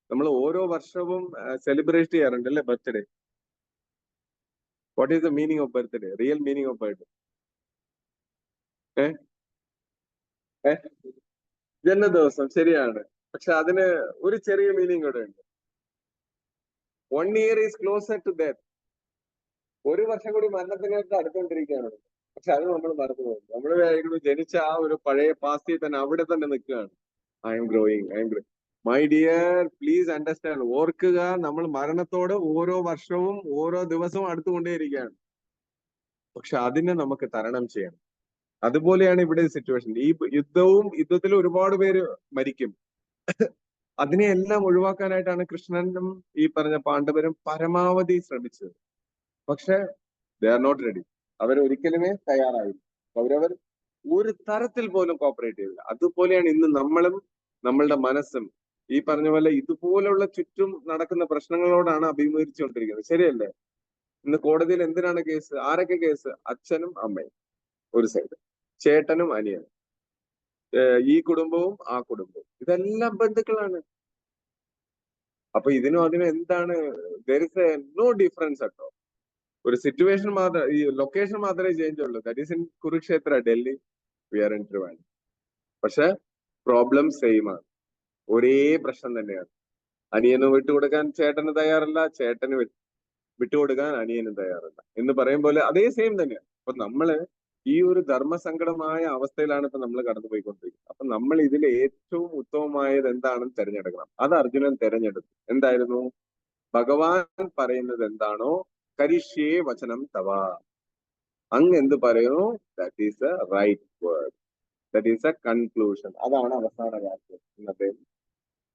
നമ്മൾ ഓരോ വർഷവും സെലിബ്രേറ്റ് ചെയ്യാറുണ്ട് അല്ലെ birthday. What is the meaning of birthday? Real meaning of birthday ജന്മദിവസം, ശരിയാണ്. പക്ഷെ അതിന് ഒരു ചെറിയ മീനിങ് കൂടെ ഉണ്ട്. 1 year is closer to death. ഒരു വർഷം കൂടി മരണത്തിനകത്ത് അടുത്തുകൊണ്ടിരിക്കുകയാണ്. പക്ഷെ അത് നമ്മൾ മറന്നു പോകും. നമ്മൾ ജനിച്ച ആ ഒരു പഴയ പാസ്റ്റിൽ തന്നെ അവിടെ തന്നെ നിൽക്കുകയാണ്. I M growing. My dear please understand, ഓർക്കുക, നമ്മൾ മരണത്തോട് ഓരോ വർഷവും ഓരോ ദിവസവും അടുത്തുകൊണ്ടേയിരിക്കുകയാണ്. പക്ഷെ അതിനെ നമുക്ക് തരണം ചെയ്യണം. അതുപോലെയാണ് ഇവിടെ സിറ്റുവേഷൻ. ഈ യുദ്ധത്തിൽ ഒരുപാട് പേര് മരിക്കും. അതിനെ എല്ലാം ഒഴിവാക്കാനായിട്ടാണ് കൃഷ്ണനും ഈ പറഞ്ഞ പാണ്ഡവരും പരമാവധി ശ്രമിച്ചത്. പക്ഷെ ദേ ആർ നോട്ട് റെഡി. അവരൊരിക്കലുമേ തയ്യാറായില്ല. കൗരവർ ഒരു തരത്തിൽ പോലും കോപ്പറേറ്റ് ചെയ്തില്ല. അതുപോലെയാണ് ഇന്ന് നമ്മളും നമ്മളുടെ മനസ്സും ഈ പറഞ്ഞ പോലെ ഇതുപോലുള്ള ചുറ്റും നടക്കുന്ന പ്രശ്നങ്ങളോടാണ് അഭിമുഖീകരിച്ചുകൊണ്ടിരിക്കുന്നത്. ശരിയല്ലേ? ഇന്ന് കോടതിയിൽ എന്തിനാണ് കേസ്? ആരൊക്കെ കേസ്? അച്ഛനും അമ്മയും ഒരു സൈഡ്, ചേട്ടനും അനിയനും, ഈ കുടുംബവും ആ കുടുംബവും, ഇതെല്ലാം ബന്ധുക്കളാണ്. അപ്പൊ ഇതിനും അതിനും എന്താണ്? there is a no difference അട്ടോ. ഒരു സിറ്റുവേഷൻ മാത്രം, ഈ ലൊക്കേഷൻ മാത്രമേ ചേഞ്ച് ഉള്ളൂ. That is in Kurukshetra, Delhi, we are in Trivandrum. പക്ഷെ പ്രോബ്ലം സെയിം ആണ്, ഒരേ പ്രശ്നം തന്നെയാണ്. അനിയന് വിട്ടുകൊടുക്കാൻ ചേട്ടന് തയ്യാറല്ല, ചേട്ടന് വിട്ടുകൊടുക്കാൻ അനിയനും തയ്യാറല്ല എന്ന് പറയും പോലെ അതേ സെയിം തന്നെയാണ്. അപ്പൊ നമ്മള് ഈ ഒരു ധർമ്മസങ്കടമായ അവസ്ഥയിലാണ് ഇപ്പൊ നമ്മൾ കടന്നുപോയിക്കൊണ്ടിരിക്കുന്നത്. അപ്പൊ നമ്മൾ ഇതിൽ ഏറ്റവും ഉത്തമമായത് എന്താണെന്ന് തിരഞ്ഞെടുക്കണം. അത് അർജുനൻ തിരഞ്ഞെടുത്തു. എന്തായിരുന്നു? ഭഗവാൻ പറയുന്നത് എന്താണോ, കരിഷ്യേ വചനം തവ, അങ്ങ് എന്ത് പറയുന്നു, that is a right word, that is a conclusion. അതാണ് അവസാന വാക്യം എന്ന് അദ്ദേഹം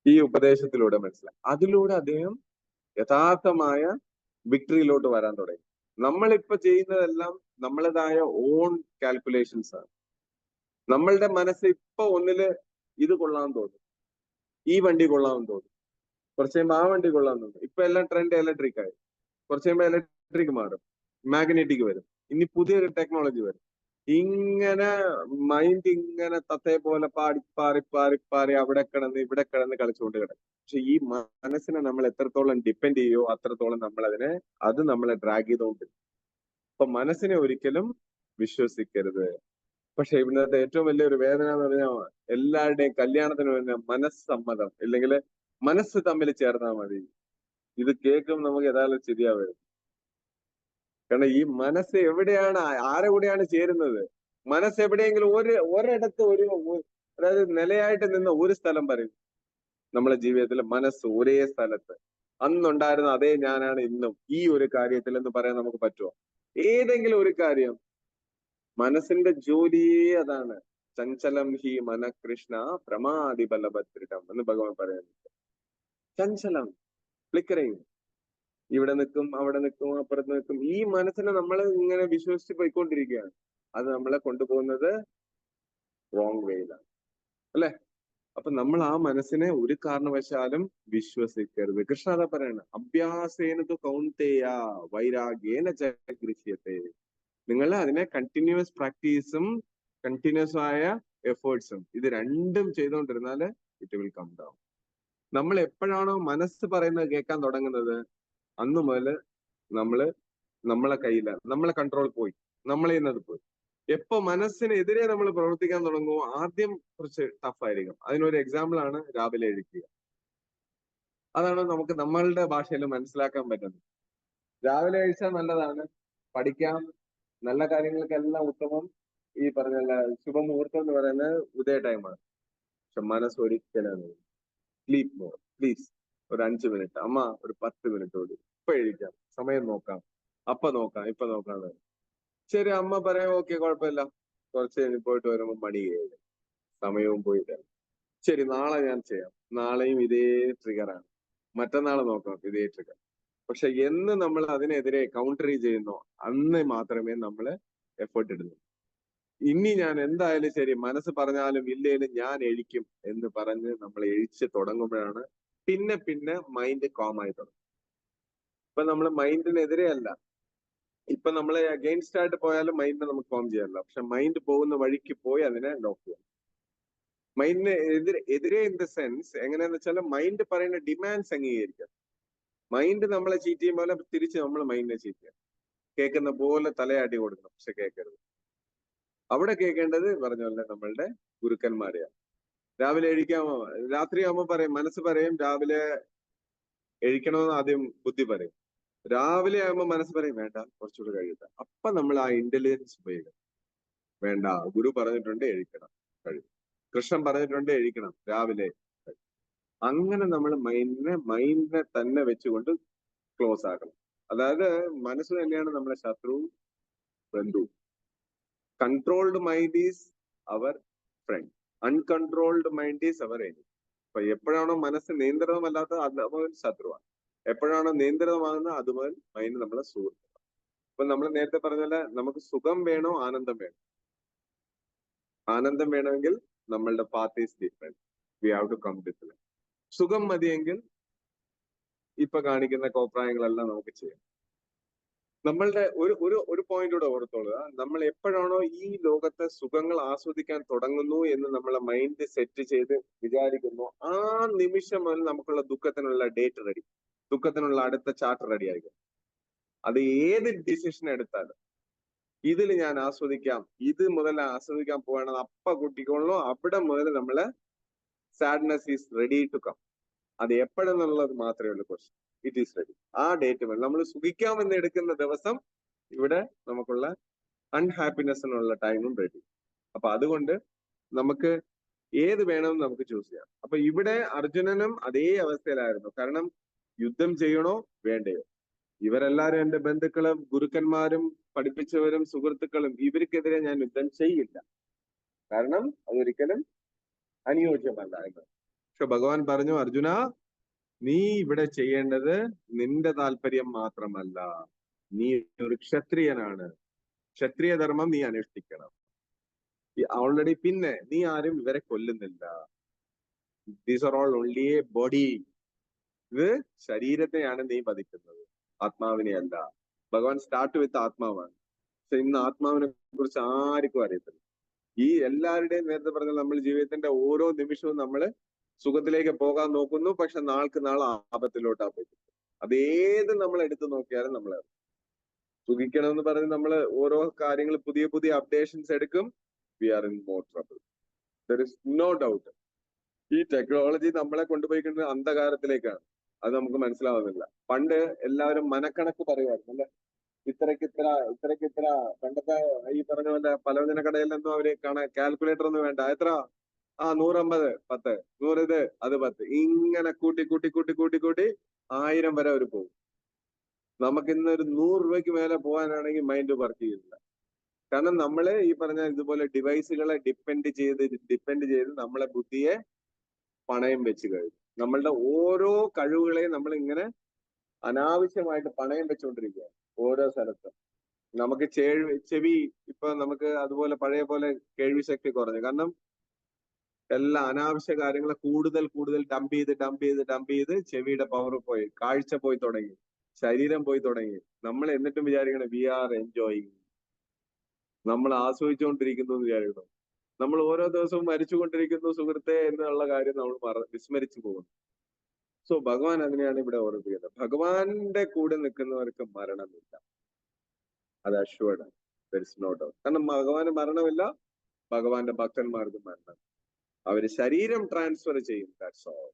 ഈ ഉപദേശത്തിലൂടെ മനസ്സിലായി. അതിലൂടെ അദ്ദേഹം യഥാർത്ഥമായ വിക്ടറിയിലോട്ട് വരാൻ തുടങ്ങി. നമ്മളിപ്പോ ചെയ്യുന്നതെല്ലാം നമ്മളേതായ ഓൺ കാൽക്കുലേഷൻസ് ആണ്. നമ്മളുടെ മനസ്സ് ഇപ്പൊ ഒന്നില് ഇത് കൊള്ളാൻ തോന്നും, ഈ വണ്ടി കൊള്ളാൻ തോന്നും, കുറച്ച് കഴിയുമ്പോൾ ആ വണ്ടി കൊള്ളാൻ തോന്നും. ഇപ്പൊ എല്ലാം ട്രെൻഡ് ഇലക്ട്രിക് ആയി, കുറച്ച് കഴിയുമ്പോൾ ഇലക്ട്രിക് മാറും, മാഗ്നറ്റിക് വരും, ഇനി പുതിയൊരു ടെക്നോളജി വരും. ഇങ്ങനെ മൈൻഡ് ഇങ്ങനെ തത്തേ പോലെ പാടി പാറി പാറി പാറി അവിടെ കിടന്ന് ഇവിടെ കിടന്ന് കളിച്ചുകൊണ്ട് കിടക്കും. പക്ഷെ ഈ മനസ്സിനെ നമ്മൾ എത്രത്തോളം ഡിപ്പെൻഡ് ചെയ്യോ അത്രത്തോളം നമ്മൾ അത് നമ്മളെ ഡ്രാഗ് ചെയ്തുകൊണ്ടിരിക്കും. അപ്പൊ മനസ്സിനെ ഒരിക്കലും വിശ്വസിക്കരുത്. പക്ഷെ ഇവിടുത്തെ ഏറ്റവും വലിയൊരു വേദന എന്ന് പറഞ്ഞാൽ എല്ലാവരുടെയും കല്യാണത്തിന് പിന്നെ മനസ്സമ്മതം ഇല്ലെങ്കിൽ മനസ്സ് തമ്മിൽ ചേർന്നാൽ മതി. ഇത് കേൾക്കും നമുക്ക് യഥാർത്ഥ ശരിയാവുക. കാരണം ഈ മനസ്സ് എവിടെയാണ്, ആരെ കൂടെയാണ് ചേരുന്നത്? മനസ്സ് എവിടെയെങ്കിലും ഒരിടത്ത് അതായത് നിലയായിട്ട് നിന്ന ഒരു സ്ഥലം പറയും നമ്മളെ ജീവിതത്തിൽ. മനസ്സ് ഒരേ സ്ഥലത്ത് അന്നുണ്ടായിരുന്ന അതേ ഞാനാണ് ഇന്നും ഈ ഒരു കാര്യത്തിൽ എന്ന് പറയാൻ നമുക്ക് പറ്റുമോ? ഏതെങ്കിലും ഒരു കാര്യം? മനസ്സിന്റെ ജോലിയേ അതാണ്. ചഞ്ചലം ഹി മന കൃഷ്ണ പ്രമാദി ബലഭദ്രിടം എന്ന് ഭഗവാൻ പറയുന്നത്. ചഞ്ചലം, ഫ്ലിക്കറിങ്, ഇവിടെ നിൽക്കും, അവിടെ നിൽക്കും, അപ്പുറത്ത് നിൽക്കും. ഈ മനസ്സിനെ നമ്മൾ ഇങ്ങനെ വിശ്വസിച്ച് പോയിക്കൊണ്ടിരിക്കുകയാണ്. അത് നമ്മളെ കൊണ്ടുപോകുന്നത് റോങ് വേയിലാണ്, അല്ലെ? അപ്പൊ നമ്മൾ ആ മനസ്സിനെ ഒരു കാരണവശാലും വിശ്വസിക്കരുത്. കൃഷ്ണ അതാ പറയണ, അഭ്യാസേനതു കൗന്തേയ വൈരാഗ്യേന ജഗൃഹ്യത്തെ. നിങ്ങൾ അതിനെ കണ്ടിന്യൂസ് പ്രാക്ടീസും കണ്ടിന്യൂസ് ആയ എഫേർട്സും ഇത് രണ്ടും ചെയ്തുകൊണ്ടിരുന്നാല് ഇറ്റ് വിൽ കം ഡൗൺ. നമ്മൾ എപ്പോഴാണോ മനസ്സ് പറയുന്നത് കേൾക്കാൻ തുടങ്ങുന്നത് അന്ന് മുതൽ നമ്മളെ കയ്യില, നമ്മളെ കൺട്രോൾ പോയി, നമ്മളെ ഇന്നത് പോയി. എപ്പോ മനസ്സിനെതിരെ നമ്മൾ പ്രവർത്തിക്കാൻ തുടങ്ങുമോ ആദ്യം കുറച്ച് ടഫായിരിക്കും. അതിനൊരു എക്സാമ്പിൾ ആണ് രാവിലെ എഴുതിക്കുക. അതാണ് നമുക്ക് നമ്മളുടെ ഭാഷയിൽ മനസ്സിലാക്കാൻ പറ്റുന്നത്. രാവിലെ കഴിച്ചാൽ നല്ലതാണ്, പഠിക്കാം, നല്ല കാര്യങ്ങൾക്കെല്ലാം ഉത്തമം. ഈ പറഞ്ഞ ശുഭമുഹൂർത്തം എന്ന് പറയുന്നത് ഉദയ ടൈമാണ്. പക്ഷെ മനസ്സ് ഒരിക്കലും സ്ലീപ് മോർ പ്ലീസ്, ഒരു 5 മിനിറ്റ്, അമ്മ ഒരു 10 മിനിറ്റ് കൂടി, ഇപ്പൊ എഴുതിക്കാം, സമയം നോക്കാം, ഇപ്പൊ നോക്കാം. ശരി, അമ്മ പറയാം, ഓക്കെ കുഴപ്പമില്ല. കുറച്ച് കഴിഞ്ഞ് പോയിട്ട് വരുമ്പോൾ മണി 7, സമയവും പോയില്ല. ശരി, നാളെ ഞാൻ ചെയ്യാം. നാളെയും ഇതേ ട്രിഗറാണ്. മറ്റന്നാൾ നോക്കാം, ഇതേ ട്രിഗർ. പക്ഷെ എന്ന് നമ്മൾ അതിനെതിരെ കൗണ്ടർ ചെയ്യുന്നോ അന്ന് മാത്രമേ നമ്മൾ എഫേർട്ട് ഇടുന്നു. ഇനി ഞാൻ എന്തായാലും ശരി, മനസ്സ് പറഞ്ഞാലും ഇല്ലേലും ഞാൻ എഴിക്കും എന്ന് പറഞ്ഞ് നമ്മൾ എഴിച്ച് തുടങ്ങുമ്പോഴാണ് പിന്നെ മൈൻഡ് കോം ആയി തുടങ്ങും. ഇപ്പൊ നമ്മൾ മൈൻഡിനെതിരെ അല്ല, ഇപ്പൊ നമ്മൾ അഗെയിൻസ്റ്റ് ആയിട്ട് പോയാലും മൈൻഡിനെ നമുക്ക് കോം ചെയ്യാറില്ല. പക്ഷെ മൈൻഡ് പോകുന്ന വഴിക്ക് പോയി അതിനെ ലോക്ക് ചെയ്യാം. മൈൻഡിന് എതിരെ ഇൻ ദ സെൻസ് എങ്ങനെയാന്ന് വെച്ചാൽ മൈൻഡ് പറയുന്ന ഡിമാൻഡ്സ് അംഗീകരിക്കാം. മൈൻഡ് നമ്മളെ ചീറ്റ് ചെയ്യുമ്പോൾ തിരിച്ച് നമ്മൾ മൈൻഡിനെ ചീറ്റ് ചെയ്യാം. കേൾക്കുന്ന പോലെ തലയാട്ടി കൊടുക്കണം, പക്ഷെ കേൾക്കരുത്. അവിടെ കേൾക്കേണ്ടത് പറഞ്ഞ പോലെ നമ്മളുടെ ഗുരുക്കന്മാരെയാണ്. രാവിലെ എഴുതിക്കാമോ, രാത്രിയാകുമ്പോൾ പറയും, മനസ്സ് പറയും രാവിലെ എഴുതിക്കണമെന്ന് ആദ്യം ബുദ്ധി പറയും. രാവിലെ ആകുമ്പോൾ മനസ്സ് പറയും വേണ്ട, കുറച്ചുകൂടെ കഴിയട്ടെ. അപ്പൊ നമ്മൾ ആ ഇന്റലിജൻസ് ഉപയോഗിക്കണം. വേണ്ട, ഗുരു പറഞ്ഞിട്ടുണ്ട് എഴുതിക്കണം, കഴിയും. കൃഷ്ണൻ പറഞ്ഞിട്ടുണ്ട് എഴുതിക്കണം, രാവിലെ. അങ്ങനെ നമ്മൾ മൈൻഡിനെ തന്നെ വെച്ചുകൊണ്ട് ക്ലോസ് ആക്കണം. അതായത് മനസ്സ് തന്നെയാണ് നമ്മളെ ശത്രു ബന്ധു. Controlled mind is our friend, uncontrolled mind is our enemy. അപ്പൊ എപ്പോഴാണോ മനസ്സ് നിയന്ത്രിതമല്ലാത്തത് അത് അവൻ ശത്രുവാണ്. എപ്പോഴാണോ നിയന്ത്രിതമാകുന്നത് അതുപോലെ മൈൻഡ് നമ്മളെ സുഹൃത്ത്. അപ്പൊ നമ്മൾ നേരത്തെ പറഞ്ഞ പോലെ നമുക്ക് സുഖം വേണോ ആനന്ദം വേണോ? ആനന്ദം വേണമെങ്കിൽ നമ്മളുടെ path is different. We have to come with. സുഖം മതിയെങ്കിൽ ഇപ്പൊ കാണിക്കുന്ന കോപ്രായങ്ങളെല്ലാം നമുക്ക് ചെയ്യാം. നമ്മളുടെ ഒരു പോയിന്റ് കൂടെ ഓർത്തോളുക. നമ്മൾ എപ്പോഴാണോ ഈ ലോകത്തെ സുഖങ്ങൾ ആസ്വദിക്കാൻ തുടങ്ങുന്നു എന്ന് നമ്മളെ മൈൻഡ് സെറ്റ് ചെയ്ത് വിചാരിക്കുന്നു, ആ നിമിഷം മുതൽ നമുക്കുള്ള ദുഃഖത്തിനുള്ള ഡേറ്റ് റെഡി, ദുഃഖത്തിനുള്ള അടുത്ത ചാർട്ട് റെഡി ആയിരിക്കും. അത് ഏത് ഡിസിഷൻ എടുത്താലും ഇതിൽ ഞാൻ ആസ്വദിക്കാം, ഇത് മുതൽ ആസ്വദിക്കാൻ പോവാണെന്ന് അപ്പ കുട്ടിക്കൊള്ളൂ, അവിടെ മുതൽ നമ്മളെ sadness is ready to come. അത് എപ്പോഴെന്നുള്ളത് മാത്രമേ ഉള്ളൂ ക്വസ്റ്റ്യൻ. It is ready. ആ ഡേറ്റ് മുതൽ നമ്മൾ സുഖിക്കാമെന്ന് എടുക്കുന്ന ദിവസം ഇവിടെ നമുക്കുള്ള അൺഹാപ്പിനെസ്സിനുള്ള ടൈമും റെഡി. അപ്പൊ അതുകൊണ്ട് നമുക്ക് ഏത് വേണമെന്ന് നമുക്ക് ചൂസ് ചെയ്യാം. അപ്പൊ ഇവിടെ അർജുനനും അതേ അവസ്ഥയിലായിരുന്നു. കാരണം യുദ്ധം ചെയ്യണോ വേണ്ടയോ? ഇവരെല്ലാരും എന്റെ ബന്ധുക്കളും ഗുരുക്കന്മാരും പഠിപ്പിച്ചവരും സുഹൃത്തുക്കളും, ഇവർക്കെതിരെ ഞാൻ യുദ്ധം ചെയ്യില്ല, കാരണം അതൊരിക്കലും അനുയോജ്യമല്ല എന്ന്. പക്ഷെ ഭഗവാൻ പറഞ്ഞു, അർജുന, നീ ഇവിടെ ചെയ്യേണ്ടത് നിന്റെ താല്പര്യം മാത്രമല്ല, നീ ഒരു ക്ഷത്രിയനാണ്, ക്ഷത്രിയ ധർമ്മം നീ അനുഷ്ഠിക്കണം. ഓൾറെഡി പിന്നെ നീ ആരും ഇവരെ കൊല്ലുന്നില്ല. These are all only a body. ഇത് ശരീരത്തെയാണ് നീ വധിക്കുന്നത്, ആത്മാവിനെ അല്ല. ഭഗവാൻ സ്റ്റാർട്ട് വിത്ത് ആത്മാവാണ്. പക്ഷെ ഇന്ന് ആത്മാവിനെ കുറിച്ച് ആർക്കും അറിയത്തില്ല. ഈ എല്ലാവരുടെയും നേരത്തെ പറഞ്ഞ നമ്മൾ ജീവിതത്തിന്റെ ഓരോ നിമിഷവും നമ്മൾ സുഖത്തിലേക്ക് പോകാൻ നോക്കുന്നു, പക്ഷെ നാൾക്ക് നാൾ ആപത്തിലോട്ടാ പോയിട്ട്. അതേത് നമ്മൾ എടുത്തു നോക്കിയാലും നമ്മൾ സുഖിക്കണമെന്ന് പറഞ്ഞ് നമ്മൾ ഓരോ കാര്യങ്ങൾ പുതിയ പുതിയ അപ്ഡേഷൻസ് എടുക്കും. We are in more trouble. There is no doubt. ഈ ടെക്നോളജി നമ്മളെ കൊണ്ടുപോയിക്കുന്നത് അന്ധകാരത്തിലേക്കാണ്. അത് നമുക്ക് മനസ്സിലാവുന്നില്ല. പണ്ട് എല്ലാവരും മനക്കണക്ക് പറയുമായിരുന്നു അല്ലെ, ഇത്രക്ക് ഇത്ര. പണ്ടത്തെ ഈ പറഞ്ഞ പോലെ പലവ്യഞ്ജന കടയിൽ നിന്നും അവര് കാൽക്കുലേറ്റർ ഒന്നും വേണ്ട. എത്ര? 150, 10, 100 ഇത്, അത് 10, ഇങ്ങനെ കൂട്ടി കൂട്ടി കൂട്ടി കൂട്ടി കൂട്ടി 1000 വരെ അവർ പോകും. നമുക്ക് ഇന്ന് ഒരു 100 രൂപയ്ക്ക് മേലെ പോകാനാണെങ്കിൽ മൈൻഡ് വർക്ക് ചെയ്യുന്നില്ല. കാരണം നമ്മള് ഈ പറഞ്ഞ ഇതുപോലെ ഡിവൈസുകളെ ഡിപ്പെൻഡ് ചെയ്ത് നമ്മളെ ബുദ്ധിയെ പണയം വെച്ച് കഴിഞ്ഞു. നമ്മളുടെ ഓരോ കഴിവുകളെയും നമ്മൾ ഇങ്ങനെ അനാവശ്യമായിട്ട് പണയം വെച്ചുകൊണ്ടിരിക്കുകയാണ് ഓരോ സ്ഥലത്തും. നമുക്ക് ചെവി ഇപ്പൊ നമുക്ക് അതുപോലെ പഴയ പോലെ കേൾവി ശക്തി കുറഞ്ഞു. കാരണം എല്ലാ അനാവശ്യ കാര്യങ്ങളെ കൂടുതൽ ഡംപ് ചെയ്ത് ചെവിയുടെ പവർ പോയി, കാഴ്ച പോയി തുടങ്ങി, ശരീരം പോയി തുടങ്ങി. നമ്മൾ എന്നിട്ടും വിചാരിക്കണം വി ആർ എൻജോയിങ്, നമ്മൾ ആസ്വദിച്ചുകൊണ്ടിരിക്കുന്നു എന്ന് വിചാരിക്കണം. നമ്മൾ ഓരോ ദിവസവും മരിച്ചുകൊണ്ടിരിക്കുന്നു സുഹൃത്തെ എന്നുള്ള കാര്യം നമ്മൾ വിസ്മരിച്ചു പോകുന്നു. സോ ഭഗവാൻ അതിനെയാണ് ഇവിടെ ഓർമ്മിപ്പിക്കുന്നത്. ഭഗവാന്റെ കൂടെ നിൽക്കുന്നവർക്ക് മരണമില്ല, അത് അഷ്വേർഡ് ആണ്. There is no doubt. കാരണം ഭഗവാന് മരണമില്ല, ഭഗവാന്റെ ഭക്തന്മാർക്ക് മരണം. അവര് ശരീരം ട്രാൻസ്ഫർ ചെയ്യും, ദാറ്റ്സ് ഓൾ.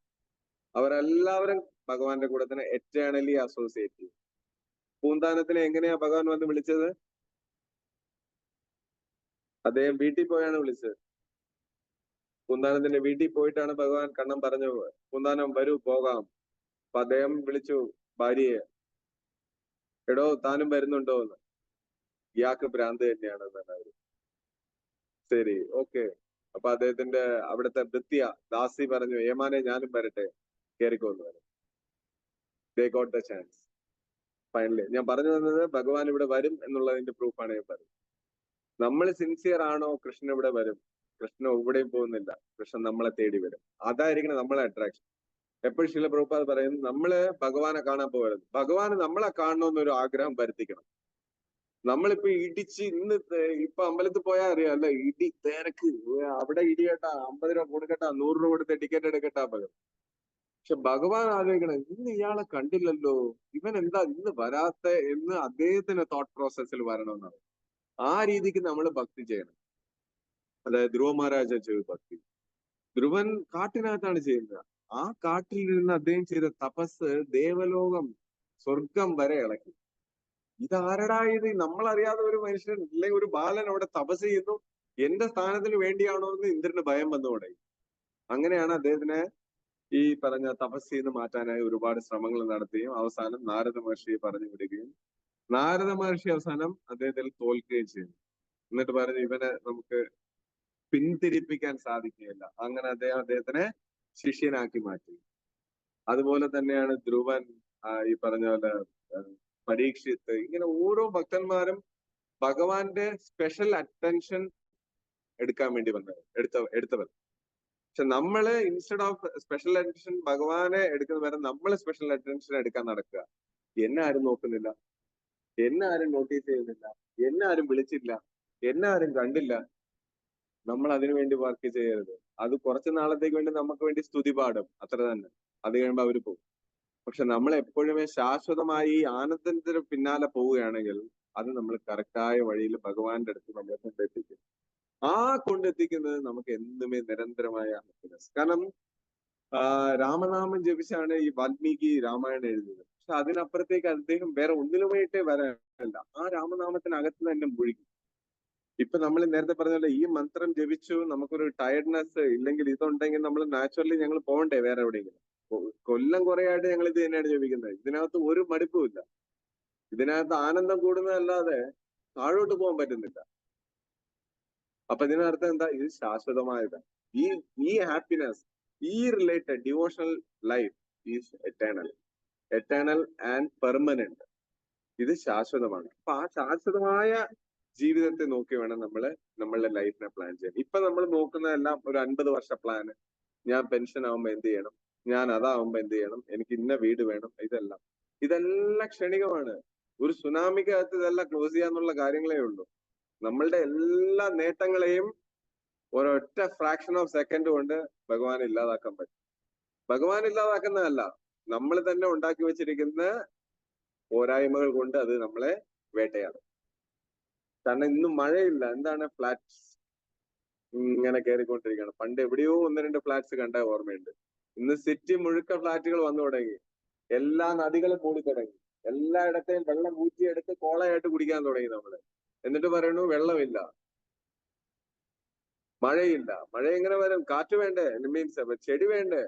അവരെല്ലാവരും ഭഗവാന്റെ കൂടെ തന്നെ എറ്റേണലി അസോസിയേറ്റ് ചെയ്യും. പൂന്താനത്തിനെ എങ്ങനെയാ ഭഗവാൻ വന്ന് വിളിച്ചത്? അദ്ദേഹം വീട്ടിൽ പോയാണ് വിളിച്ചത്. പൂന്താനത്തിന്റെ വീട്ടിൽ പോയിട്ടാണ് ഭഗവാൻ കണ്ണം പറഞ്ഞു, പൂന്താനം വരൂ പോകാം. അപ്പൊ അദ്ദേഹം വിളിച്ചു ഭാര്യയെ, എടോ താനും വരുന്നുണ്ടോ എന്ന്. ഇയാൾക്ക് ഭ്രാന്ത് തന്നെയാണ് എന്നാണ്. ശരി, ഓക്കെ. അപ്പൊ അദ്ദേഹത്തിന്റെ അവിടുത്തെ ഭൃത്യ ദാസി പറഞ്ഞു, ഏമാനെ ഞാനും വരട്ടെ, കയറിക്കോന്ന് പറഞ്ഞു. They got the chance. Finally ഞാൻ പറഞ്ഞു തന്നത് ഭഗവാൻ ഇവിടെ വരും എന്നുള്ളതിന്റെ പ്രൂഫാണ് ഞാൻ പറഞ്ഞത്. നമ്മൾ സിൻസിയർ ആണോ, കൃഷ്ണൻ ഇവിടെ വരും. കൃഷ്ണൻ എവിടെയും പോകുന്നില്ല, കൃഷ്ണൻ നമ്മളെ തേടി വരും. അതായിരിക്കണം നമ്മളെ അട്രാക്ഷൻ. എപ്പോഴും ശീല പ്രഭുപാദ് പറയും, നമ്മള് ഭഗവാനെ കാണാൻ പോകരുത്, ഭഗവാന് നമ്മളെ കാണണമെന്നൊരു ആഗ്രഹം വരുത്തിക്കണം. നമ്മളിപ്പോ ഇന്ന് ഇപ്പൊ അമ്പലത്തിൽ പോയാൽ അറിയാം അല്ലെ, ഇടി തിരക്ക്, അവിടെ ഇടി കേട്ടാ 50 രൂപ കൊടുക്കട്ടാ, 100 രൂപ കൊടുത്ത് ടിക്കറ്റ് എടുക്കട്ടാ പകരം. പക്ഷെ ഭഗവാൻ ആലോചിക്കണം, ഇന്ന് ഇയാളെ കണ്ടില്ലല്ലോ, ഇവൻ എന്താ ഇന്ന് വരാത്ത എന്ന് അദ്ദേഹത്തിന് തോട്ട് പ്രോസസ്സിൽ വരണമെന്നാണ്. ആ രീതിക്ക് നമ്മൾ ഭക്തി ചെയ്യണം. അതായത് ധ്രുവ മഹാരാജ ചെയ്ത ഭക്തി. ധ്രുവൻ കാട്ടിനകത്താണ് ചെയ്യുന്നത്. ആ കാട്ടിൽ നിന്ന് അദ്ദേഹം ചെയ്ത തപസ് ദേവലോകം, സ്വർഗം വരെ ഇളക്കി. ഇതാരടാ ഇത്? നമ്മളറിയാതെ ഒരു മനുഷ്യൻ അല്ലെങ്കിൽ ഒരു ബാലൻ അവിടെ തപസ് ചെയ്യുന്നു, എന്റെ സ്ഥാനത്തിന് വേണ്ടിയാണോ എന്ന് ഇന്ദ്രന് ഭയം വന്നു തുടങ്ങി. അങ്ങനെയാണ് അദ്ദേഹത്തിനെ ഈ പറഞ്ഞ തപസ്സിൽ നിന്ന് മാറ്റാനായി ഒരുപാട് ശ്രമങ്ങൾ നടത്തുകയും അവസാനം നാരദ മഹർഷിയെ പറഞ്ഞു വിടുകയും നാരദ മഹർഷി അവസാനം അദ്ദേഹത്തിൽ തോൽക്കുകയും ചെയ്യുന്നു. എന്നിട്ട് പറഞ്ഞു ഇവനെ നമുക്ക് പിന്തിരിപ്പിക്കാൻ സാധിക്കുകയില്ല. അങ്ങനെ അദ്ദേഹത്തിനെ ശിഷ്യനാക്കി മാറ്റി. അതുപോലെ തന്നെയാണ് ധ്രുവൻ, ഈ പറഞ്ഞ പോലെ പരീക്ഷിത്ത്, ഇങ്ങനെ ഓരോ ഭക്തന്മാരും ഭഗവാന്റെ സ്പെഷ്യൽ അറ്റൻഷൻ എടുക്കാൻ വേണ്ടി എടുത്തവർ. പക്ഷെ നമ്മള് ഇൻസ്റ്റെഡ് ഓഫ് സ്പെഷ്യൽ അറ്റൻഷൻ ഭഗവാനെ എടുക്കുന്ന വരെ നമ്മൾ സ്പെഷ്യൽ അറ്റൻഷൻ എടുക്കാൻ നടക്കുക. എന്നെ ആരും നോക്കുന്നില്ല, എന്നെ ആരും നോട്ടീസ് ചെയ്യുന്നില്ല, എന്നെ ആരും വിളിച്ചില്ല, എന്നെ ആരും കണ്ടില്ല. നമ്മൾ അതിനു വേണ്ടി വർക്ക് ചെയ്യരുത്. അത് കുറച്ചു നാളത്തേക്ക് വേണ്ടി നമുക്ക് വേണ്ടി സ്തുതി പാടും, അത്ര തന്നെ. അത് കഴിയുമ്പോൾ അവര് പോകും. പക്ഷെ നമ്മൾ എപ്പോഴുമേ ശാശ്വതമായി ആനന്ദത്തിന് പിന്നാലെ പോവുകയാണെങ്കിൽ അത് നമ്മൾ കറക്റ്റായ വഴിയിൽ ഭഗവാന്റെ അടുത്ത് നമ്മളെ കൊണ്ടെത്തിക്കും. ആ കൊണ്ടെത്തിക്കുന്നത് നമുക്ക് എന്നുമേ നിരന്തരമായ ഹാപ്പിനെസ്. കാരണം രാമനാമം ജപിച്ചാണ് ഈ വാൽമീകി രാമായണം എഴുതിയത്. പക്ഷെ അതിനപ്പുറത്തേക്ക് അദ്ദേഹം വേറെ ഒന്നിനുമായിട്ടേ വരാനില്ല. ആ രാമനാമത്തിനകത്ത് തന്നെ മുഴുകി. ഇപ്പൊ നമ്മൾ നേരത്തെ പറഞ്ഞ പോലെ ഈ മന്ത്രം ജപിച്ചു, നമുക്കൊരു ടയർഡ്നെസ് ഇല്ലെങ്കിൽ ഇതുണ്ടെങ്കിൽ നമ്മൾ നാച്ചുറലി ഞങ്ങൾ പോകണ്ടേ വേറെ എവിടെയെങ്കിലും. കൊല്ലം കുറെ ആയിട്ട് ഞങ്ങൾ ഇത് തന്നെയാണ് ജപിക്കുന്നത്. ഇതിനകത്ത് ഒരു മടുപ്പുമില്ല. ഇതിനകത്ത് ആനന്ദം കൂടുന്നതല്ലാതെ താഴോട്ട് പോകാൻ പറ്റുന്നില്ല. അപ്പൊ ഇതിനർത്ഥം എന്താ? ഇത് ശാശ്വതമായതാണ്. ഈ ഹാപ്പിനെസ്, ഈ related devotional life is eternal and permanent. ഇത് ശാശ്വതമാണ്. അപ്പൊ ആ ശാശ്വതമായ ജീവിതത്തെ നോക്കി വേണം നമ്മളുടെ ലൈഫിനെ പ്ലാൻ ചെയ്യാൻ. ഇപ്പൊ നമ്മൾ നോക്കുന്നതെല്ലാം ഒരു 50 വർഷ പ്ലാന്. ഞാൻ പെൻഷൻ ആവുമ്പോ എന്ത് ചെയ്യണം, ഞാൻ അതാവുമ്പോ എന്ത് ചെയ്യണം, എനിക്ക് ഇന്ന വീട് വേണം, ഇതെല്ലാം ക്ഷണികമാണ്. ഒരു സുനാമിക്കകത്ത് ഇതെല്ലാം ക്ലോസ് ചെയ്യാന്നുള്ള കാര്യങ്ങളേ ഉള്ളൂ. നമ്മളുടെ എല്ലാ നേട്ടങ്ങളെയും ഒരൊറ്റ ഫ്രാക്ഷൻ ഓഫ് സെക്കൻഡ് കൊണ്ട് ഭഗവാൻ ഇല്ലാതാക്കാൻ പറ്റും. ഭഗവാൻ ഇല്ലാതാക്കുന്നതല്ല, നമ്മൾ തന്നെ ഉണ്ടാക്കി വെച്ചിരിക്കുന്ന പോരായ്മകൾ കൊണ്ട് അത് നമ്മളെ വേട്ടയാണ്. കാരണം ഇന്ന് മഴയില്ല, എന്താണ് ഫ്ലാറ്റ്സ് ഇങ്ങനെ കയറിക്കൊണ്ടിരിക്കുകയാണ്. പണ്ട് എവിടെയോ 1-2 ഫ്ലാറ്റ്സ് കണ്ട ഓർമ്മയുണ്ട്. ഇന്ന് സിറ്റി മുഴുക്ക ഫ്ലാറ്റുകൾ വന്നു തുടങ്ങി. എല്ലാ നദികളും മൂടി തുടങ്ങി. എല്ലായിടത്തെയും വെള്ളം ഊറ്റിയെടുത്ത് കോളയായിട്ട് കുടിക്കാൻ തുടങ്ങി നമ്മള്. എന്നിട്ട് പറയണു വെള്ളമില്ല, മഴയില്ല. മഴ എങ്ങനെ വരും? കാറ്റ് വേണ്ടേ? മീൻസ് ചെടി വേണ്ടേ?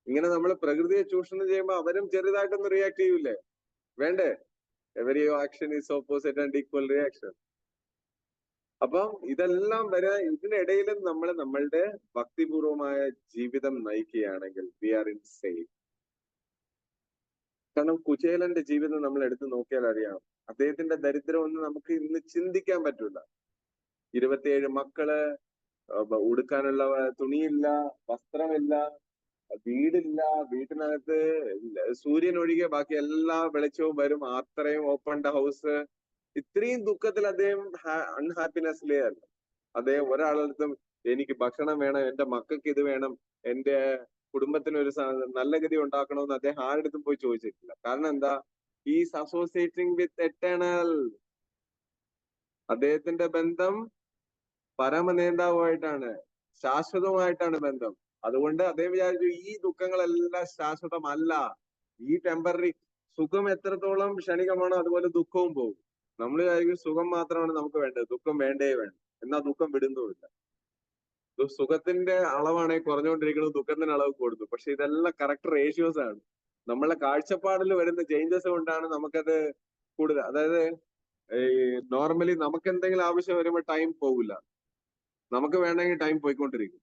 ഇങ്ങനെ നമ്മൾ പ്രകൃതിയെ ചൂഷണം ചെയ്യുമ്പോൾ അവരും ചെറുതായിട്ടൊന്ന് റിയാക്ട് ചെയ്യൂലേ? വേണ്ടേ? Every action is opposite and equal reaction. അപ്പം ഇതെല്ലാം വരെ ഇതിനിടയിലും നമ്മൾ നമ്മളുടെ ഭക്തിപൂർവമായ ജീവിതം നയിക്കുകയാണെങ്കിൽ വി ആർ ഇൻ സേഫ്. കാരണം കുചേലന്റെ ജീവിതം നമ്മൾ എടുത്തു നോക്കിയാൽ അറിയാം. അദ്ദേഹത്തിന്റെ ദരിദ്രം ഒന്നും നമുക്ക് ഇന്ന് ചിന്തിക്കാൻ പറ്റൂല. 27 മക്കള്, ഉടുക്കാനുള്ള തുണിയില്ല, വസ്ത്രമില്ല, വീടില്ല, വീട്ടിനകത്ത് സൂര്യൻ ഒഴികെ ബാക്കി എല്ലാ വെളിച്ചവും വരും, അത്രയും ഓപ്പൺ ഹൗസ്. ഇത്രയും ദുഃഖത്തിൽ അദ്ദേഹം അൺഹാപ്പിനെസ്സിലേ അല്ല. അദ്ദേഹം ഒരാളടുത്തും എനിക്ക് ഭക്ഷണം വേണം, എന്റെ മക്കൾക്ക് ഇത് വേണം, എന്റെ കുടുംബത്തിന് ഒരു നല്ല ഗതി ഉണ്ടാക്കണമെന്ന് അദ്ദേഹം ആരുടെ പോയി ചോദിച്ചിട്ടില്ല. കാരണം എന്താ? Is associating with eternal. അദ്ദേഹത്തിന്റെ ബന്ധം പരമനേതാവുമായിട്ടാണ്, ശാശ്വതമായിട്ടാണ് ബന്ധം. അതുകൊണ്ട് അദ്ദേഹം വിചാരിച്ചു ഈ ദുഃഖങ്ങളെല്ലാം ശാശ്വതമല്ല, ഈ ടെമ്പററി. സുഖം എത്രത്തോളം ക്ഷണികമാണോ അതുപോലെ ദുഃഖവും പോകും. നമ്മൾ വിചാരിക്കും സുഖം മാത്രമാണ് നമുക്ക് വേണ്ടത്, ദുഃഖം വേണ്ടേ വേണ്ട. എന്നാൽ ദുഃഖം വിടുന്നുമില്ല. സുഖത്തിന്റെ അളവാണെങ്കിൽ കുറഞ്ഞുകൊണ്ടിരിക്കുന്നത്, ദുഃഖത്തിന്റെ അളവ് കൂടുന്നു. പക്ഷെ ഇതെല്ലാം കറക്റ്റ് റേഷ്യോസ് ആണ്. നമ്മളെ കാഴ്ചപ്പാടിൽ വരുന്ന ചേഞ്ചസ് കൊണ്ടാണ് നമുക്കത് കൂടുതൽ. അതായത് നോർമലി നമുക്ക് എന്തെങ്കിലും ആവശ്യം വരുമ്പോൾ ടൈം പോകില്ല, നമുക്ക് വേണമെങ്കിൽ ടൈം പോയിക്കൊണ്ടിരിക്കും,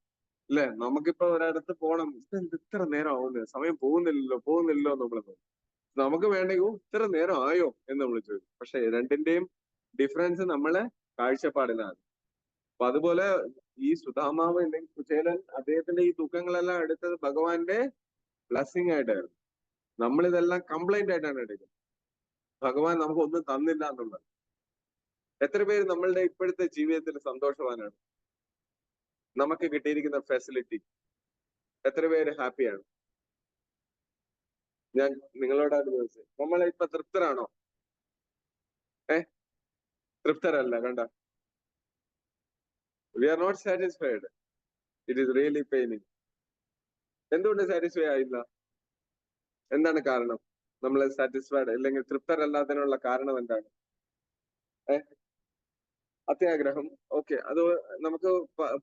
അല്ലെ? നമുക്കിപ്പോ ഒരിടത്ത് പോകണം, ഇത്ര നേരം ആവുന്നത്, സമയം പോകുന്നില്ലല്ലോ നമ്മൾ. നമുക്ക് വേണമെങ്കിൽ ഇത്ര നേരം ആയോ എന്ന് നമ്മൾ ചോദിക്കും. പക്ഷെ രണ്ടിന്റെയും ഡിഫറൻസ് നമ്മളെ കാഴ്ചപ്പാടിലാണ്. അപ്പൊ അതുപോലെ ഈ സുധാമാവ് അല്ലെങ്കിൽ കുചേലൻ അദ്ദേഹത്തിന്റെ ഈ ദുഃഖങ്ങളെല്ലാം എടുത്തത് ഭഗവാന്റെ ബ്ലെസ്സിങ് ആയിട്ടായിരുന്നു. നമ്മളിതെല്ലാം കംപ്ലൈന്റ് ആയിട്ടാണ് എടുക്കുന്നത്. ഭഗവാൻ നമുക്ക് ഒന്നും തന്നില്ല എന്നുള്ളത്. എത്ര പേര് നമ്മളുടെ ഇപ്പോഴത്തെ ജീവിതത്തിൽ സന്തോഷവാനാണ്? നമുക്ക് കിട്ടിയിരിക്കുന്ന ഫെസിലിറ്റി എത്ര പേര് ഹാപ്പിയാണ്? ഞാൻ നിങ്ങളോടാണ് ചോദിച്ചത്, നമ്മളെ ഇപ്പൊ തൃപ്തരാണോ? തൃപ്തരല്ല. കണ്ട, we are not satisfied. It is really paining. എന്തുകൊണ്ട് സാറ്റിസ്ഫൈ ആയില്ല? എന്താണ് കാരണം? നമ്മൾ സാറ്റിസ്ഫൈഡ് അല്ലെങ്കിൽ തൃപ്തരല്ലാത്തതിനുള്ള കാരണം എന്താണ്? അത്യാഗ്രഹം. ഓക്കെ, അത് നമുക്ക്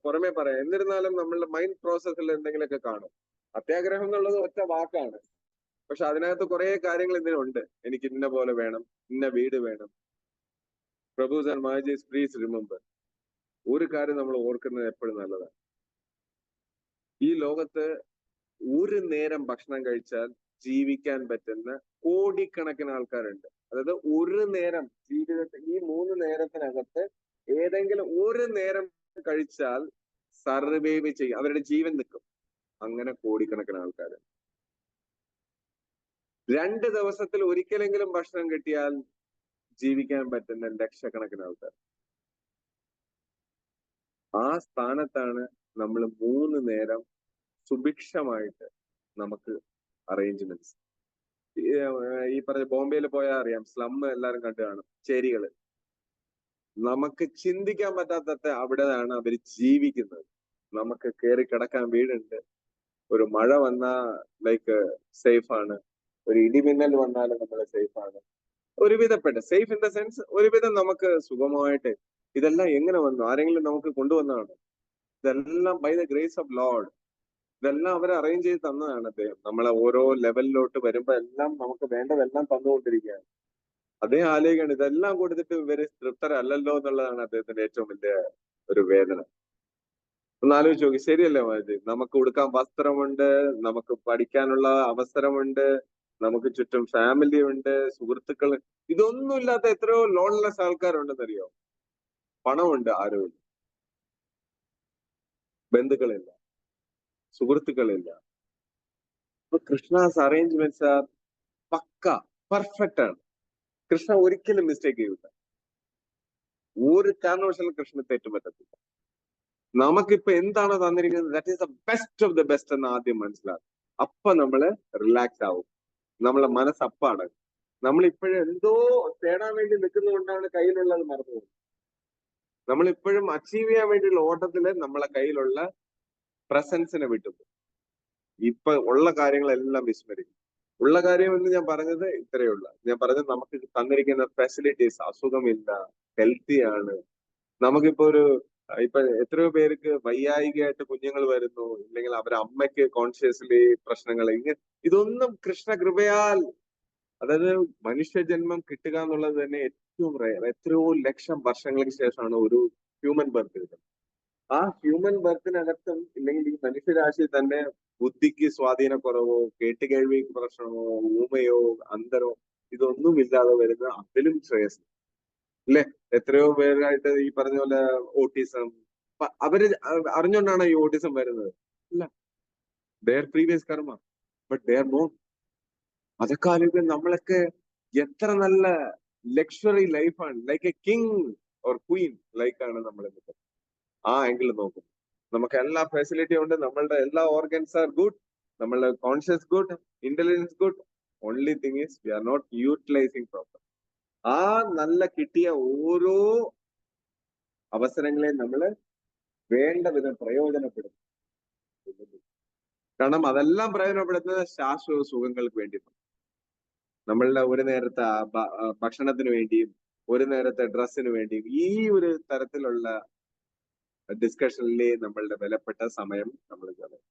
പുറമേ പറയാം. എന്നിരുന്നാലും നമ്മളുടെ മൈൻഡ് പ്രോസസ്സിൽ എന്തെങ്കിലുമൊക്കെ കാണും. അത്യാഗ്രഹം എന്നുള്ളത് ഒറ്റ വാക്കാണ്. പക്ഷെ അതിനകത്ത് കുറെ കാര്യങ്ങൾ ഇതിലുണ്ട്. എനിക്ക് ഇന്ന പോലെ വേണം, ഇന്ന വീട് വേണം. പ്രഭുസ് ആൻഡ് മാജീസ് പ്ലീസ് റിമെമ്പർ, ഒരു കാര്യം നമ്മൾ ഓർക്കുന്നത് എപ്പോഴും നല്ലതാണ്. ഈ ലോകത്ത് ഒരു നേരം ഭക്ഷണം കഴിച്ചാൽ ജീവിക്കാൻ പറ്റുന്ന കോടിക്കണക്കിന് ആൾക്കാരുണ്ട്. അതായത് ഒരു നേരം ജീവിതത്തിൽ, ഈ 3 നേരത്തിനകത്ത് ഏതെങ്കിലും ഒരു നേരം കഴിച്ചാൽ സർവൈവ് ചെയ്യും, അവരുടെ ജീവൻ നിൽക്കും. അങ്ങനെ കോടിക്കണക്കിന് ആൾക്കാർ. 2 ദിവസത്തിൽ ഒരിക്കലെങ്കിലും ഭക്ഷണം കിട്ടിയാൽ ജീവിക്കാൻ പറ്റുന്ന ലക്ഷക്കണക്കിന് ആൾക്കാർ. ആ സ്ഥാനത്താണ് നമ്മൾ 3 നേരം സുഭിക്ഷമായിട്ട് നമുക്ക് അറേഞ്ച്മെന്റ്സ്. ഈ പറഞ്ഞ ബോംബെയിൽ പോയാൽ അറിയാം, സ്ലം എല്ലാവരും കണ്ടു കാണും, ചേരികള്. നമുക്ക് ചിന്തിക്കാൻ പറ്റാത്ത അവിടെയാണ് അവർ ജീവിക്കുന്നത്. നമുക്ക് കയറി കിടക്കാൻ വീടുണ്ട്, ഒരു മഴ വന്നാ ലൈക്ക് സേഫ് ആണ്, ഒരു ഇടിമിന്നൽ വന്നാലും നമ്മൾ സേഫ് ആണ്. ഒരുവിധപ്പെട്ട സേഫ് ഇൻ ദ സെൻസ് ഒരുവിധം നമുക്ക് സുഖമായിട്ട്. ഇതെല്ലാം എങ്ങനെ വന്നു? ആരെങ്കിലും നമുക്ക് കൊണ്ടുവന്നതാണ്? ഇതെല്ലാം by the grace of lord. ഇതെല്ലാം അവർ അറേഞ്ച് ചെയ്ത് തന്നതാണ് അദ്ദേഹം. നമ്മളെ ഓരോ ലെവലിലോട്ട് വരുമ്പോ എല്ലാം നമുക്ക് വേണ്ടതെല്ലാം തന്നുകൊണ്ടിരിക്കുകയാണ്. അദ്ദേഹം ആലോചിക്കാണ്, ഇതെല്ലാം കൊടുത്തിട്ട് ഇവര് തൃപ്തരല്ലല്ലോ എന്നുള്ളതാണ് അദ്ദേഹത്തിന്റെ ഏറ്റവും വലിയ ഒരു വേദന. ഒന്ന് ആലോചിച്ച് നോക്കി. ശരിയല്ലേ മാജി? നമുക്ക് ഉടുക്കാൻ വസ്ത്രമുണ്ട്, നമുക്ക് പഠിക്കാനുള്ള അവസരമുണ്ട്, നമുക്ക് ചുറ്റും ഫാമിലി ഉണ്ട്, സുഹൃത്തുക്കൾ. ഇതൊന്നും ഇല്ലാത്ത എത്രയോ ലോൺലെസ് ആൾക്കാരുണ്ടെന്നറിയോ? പണമുണ്ട്, ആരുമില്ല, ബന്ധുക്കളില്ല, സുഹൃത്തുക്കളില്ല. അപ്പൊ കൃഷ്ണാസ് അറേഞ്ച്മെന്റ്സ് ആർ പക്ക, പെർഫെക്റ്റ് ആണ്. കൃഷ്ണ ഒരിക്കലും മിസ്റ്റേക്ക് ചെയ്യില്ല. ഒരു കാരണവശാലും കൃഷ്ണ തെറ്റും പറ്റത്തില്ല. നമുക്കിപ്പോ എന്താണ് തന്നിരിക്കുന്നത്, that is the best of the best എന്ന് ആദ്യം മനസ്സിലാക്കും. അപ്പൊ നമ്മള് റിലാക്സ് ആവും, നമ്മളെ മനസ്സ് അപ്പാണ്. നമ്മളിപ്പോഴും എന്തോ തേടാൻ വേണ്ടി നിൽക്കുന്നതുകൊണ്ടാണ് കയ്യിലുള്ളത് മറന്നു പോകുന്നത്. നമ്മളിപ്പോഴും അച്ചീവ് ചെയ്യാൻ വേണ്ടിയുള്ള ഓട്ടത്തില് നമ്മളെ കയ്യിലുള്ള പ്രസൻസിനെ വിട്ടു. ഇപ്പൊ ഉള്ള കാര്യങ്ങളെല്ലാം വിസ്മരിക്കും. ഉള്ള കാര്യം എന്ന് ഞാൻ പറഞ്ഞത് ഇത്രയേ ഉള്ളൂ. ഞാൻ പറഞ്ഞത് നമുക്ക് തന്നിരിക്കുന്ന ഫെസിലിറ്റീസ്, അസുഖമില്ല, ഹെൽത്തി ആണ്. നമുക്കിപ്പോ ഇപ്പൊ എത്രയോ പേർക്ക് വയ്യായികയായിട്ട് കുഞ്ഞുങ്ങൾ വരുന്നു, ഇല്ലെങ്കിൽ അവരുടെ അമ്മയ്ക്ക് കോൺഷ്യസ്ലി പ്രശ്നങ്ങൾ. ഇതൊന്നും കൃഷ്ണ കൃപയാൽ, അതായത് മനുഷ്യജന്മം കിട്ടുക എന്നുള്ളത് തന്നെ ഏറ്റവും റയർ. എത്രയോ ലക്ഷം വർഷങ്ങൾക്ക് ശേഷമാണ് ഒരു ഹ്യൂമൻ ബർത്ത് കിട്ടുന്നത്. ആ ഹ്യൂമൻ ബർത്തിനകത്തും ഇല്ലെങ്കിൽ ഈ മനുഷ്യരാശി തന്നെ ബുദ്ധിക്ക് സ്വാധീനക്കുറവോ, കേട്ടുകേൾവിക്ക് പ്രശ്നമോ, ഊമയോ, അന്തരോ ഇതൊന്നും ഇല്ലാതെ വരുന്ന അതിലും ശ്രേയസ് അല്ലെ? എത്രയോ പേരായിട്ട് ഈ പറഞ്ഞ പോലെ ഓട്ടിസം. അവര് അറിഞ്ഞുകൊണ്ടാണ് ഈ ഓട്ടിസം വരുന്നത്? ഇല്ല, there previous karma, but there not. അതൊക്കെ ആലോചിക്കാൻ നമ്മളൊക്കെ എത്ര നല്ല ലക്ഷറി ലൈഫാണ്, like a king or queen ലൈക്കാണ് നമ്മൾ. ആ ആംഗിൾ നോക്കും. നമുക്ക് എല്ലാ ഫെസിലിറ്റിയും ഉണ്ട്, നമ്മളുടെ എല്ലാ ഓർഗൻസ് ആർ ഗുഡ്, നമ്മളുടെ conscious good, intelligence good. Only thing is we are not utilising proper. ആ നല്ല കിട്ടിയ ഓരോ അവസരങ്ങളെയും നമ്മൾ വേണ്ട വിധം പ്രയോജനപ്പെടും. കാരണം അതെല്ലാം പ്രയോജനപ്പെടുത്തുന്നത് ശാശ്വത സുഖങ്ങൾക്ക് വേണ്ടി. നമ്മളുടെ ഒരു നേരത്തെ ഭക്ഷണത്തിന് വേണ്ടിയും ഒരു നേരത്തെ ഡ്രസ്സിന് വേണ്ടിയും ഈ ഒരു തരത്തിലുള്ള ഡിസ്കഷനിലെ നമ്മളുടെ വിലപ്പെട്ട സമയം നമ്മൾ കളയും.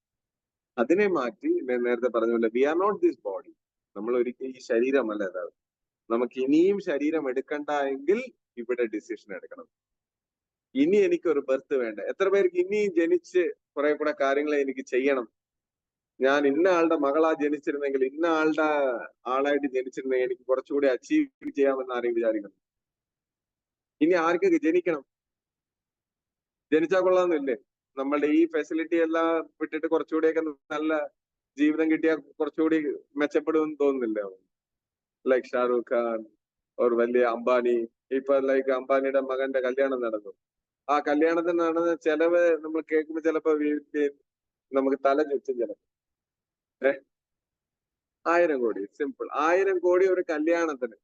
അതിനെ മാറ്റി ഞാൻ നേരത്തെ പറഞ്ഞ പോലെ we are not this body. നമ്മൾ ഒരിക്കലും ഈ ശരീരമല്ല അതാണ്. നമുക്ക് ഇനിയും ശരീരം എടുക്കണ്ട എങ്കിൽ ഇവിടെ ഡിസിഷൻ എടുക്കണം. ഇനി എനിക്കൊരു ബർത്ത് വേണ്ട. എത്ര പേർക്ക് ഇനിയും ജനിച്ച് കുറെ കൂടെ കാര്യങ്ങൾ എനിക്ക് ചെയ്യണം, ഞാൻ ഇന്ന ആളുടെ മകളാ ജനിച്ചിരുന്നെങ്കിൽ, ഇന്ന ആളായിട്ട് ജനിച്ചിരുന്നെങ്കിൽ എനിക്ക് കുറച്ചുകൂടി അച്ചീവ് ചെയ്യാമെന്ന് ആരെയും വിചാരിക്കണം? ഇനി ആർക്കൊക്കെ ജനിക്കണം? ജനിച്ചാൽ കൊള്ളാമെന്നില്ലേ? നമ്മളുടെ ഈ ഫെസിലിറ്റി എല്ലാം വിട്ടിട്ട് കുറച്ചുകൂടിയൊക്കെ നല്ല ജീവിതം കിട്ടിയാൽ കുറച്ചുകൂടി മെച്ചപ്പെടുമെന്ന് തോന്നുന്നില്ല? ലൈക്ക് ഷാരൂഖ് ഖാൻ ഓർ വലിയ അംബാനി. ഇപ്പൊ ലൈക്ക് അംബാനിയുടെ മകന്റെ കല്യാണം നടന്നു. ആ കല്യാണത്തിന് നടന്ന ചെലവ് നമ്മൾ കേൾക്കുമ്പോ ചിലപ്പോ നമുക്ക് തല ചുറ്റും. ചിലപ്പോ 1000 കോടി, സിമ്പിൾ 1000 കോടി ഒരു കല്യാണത്തിന്.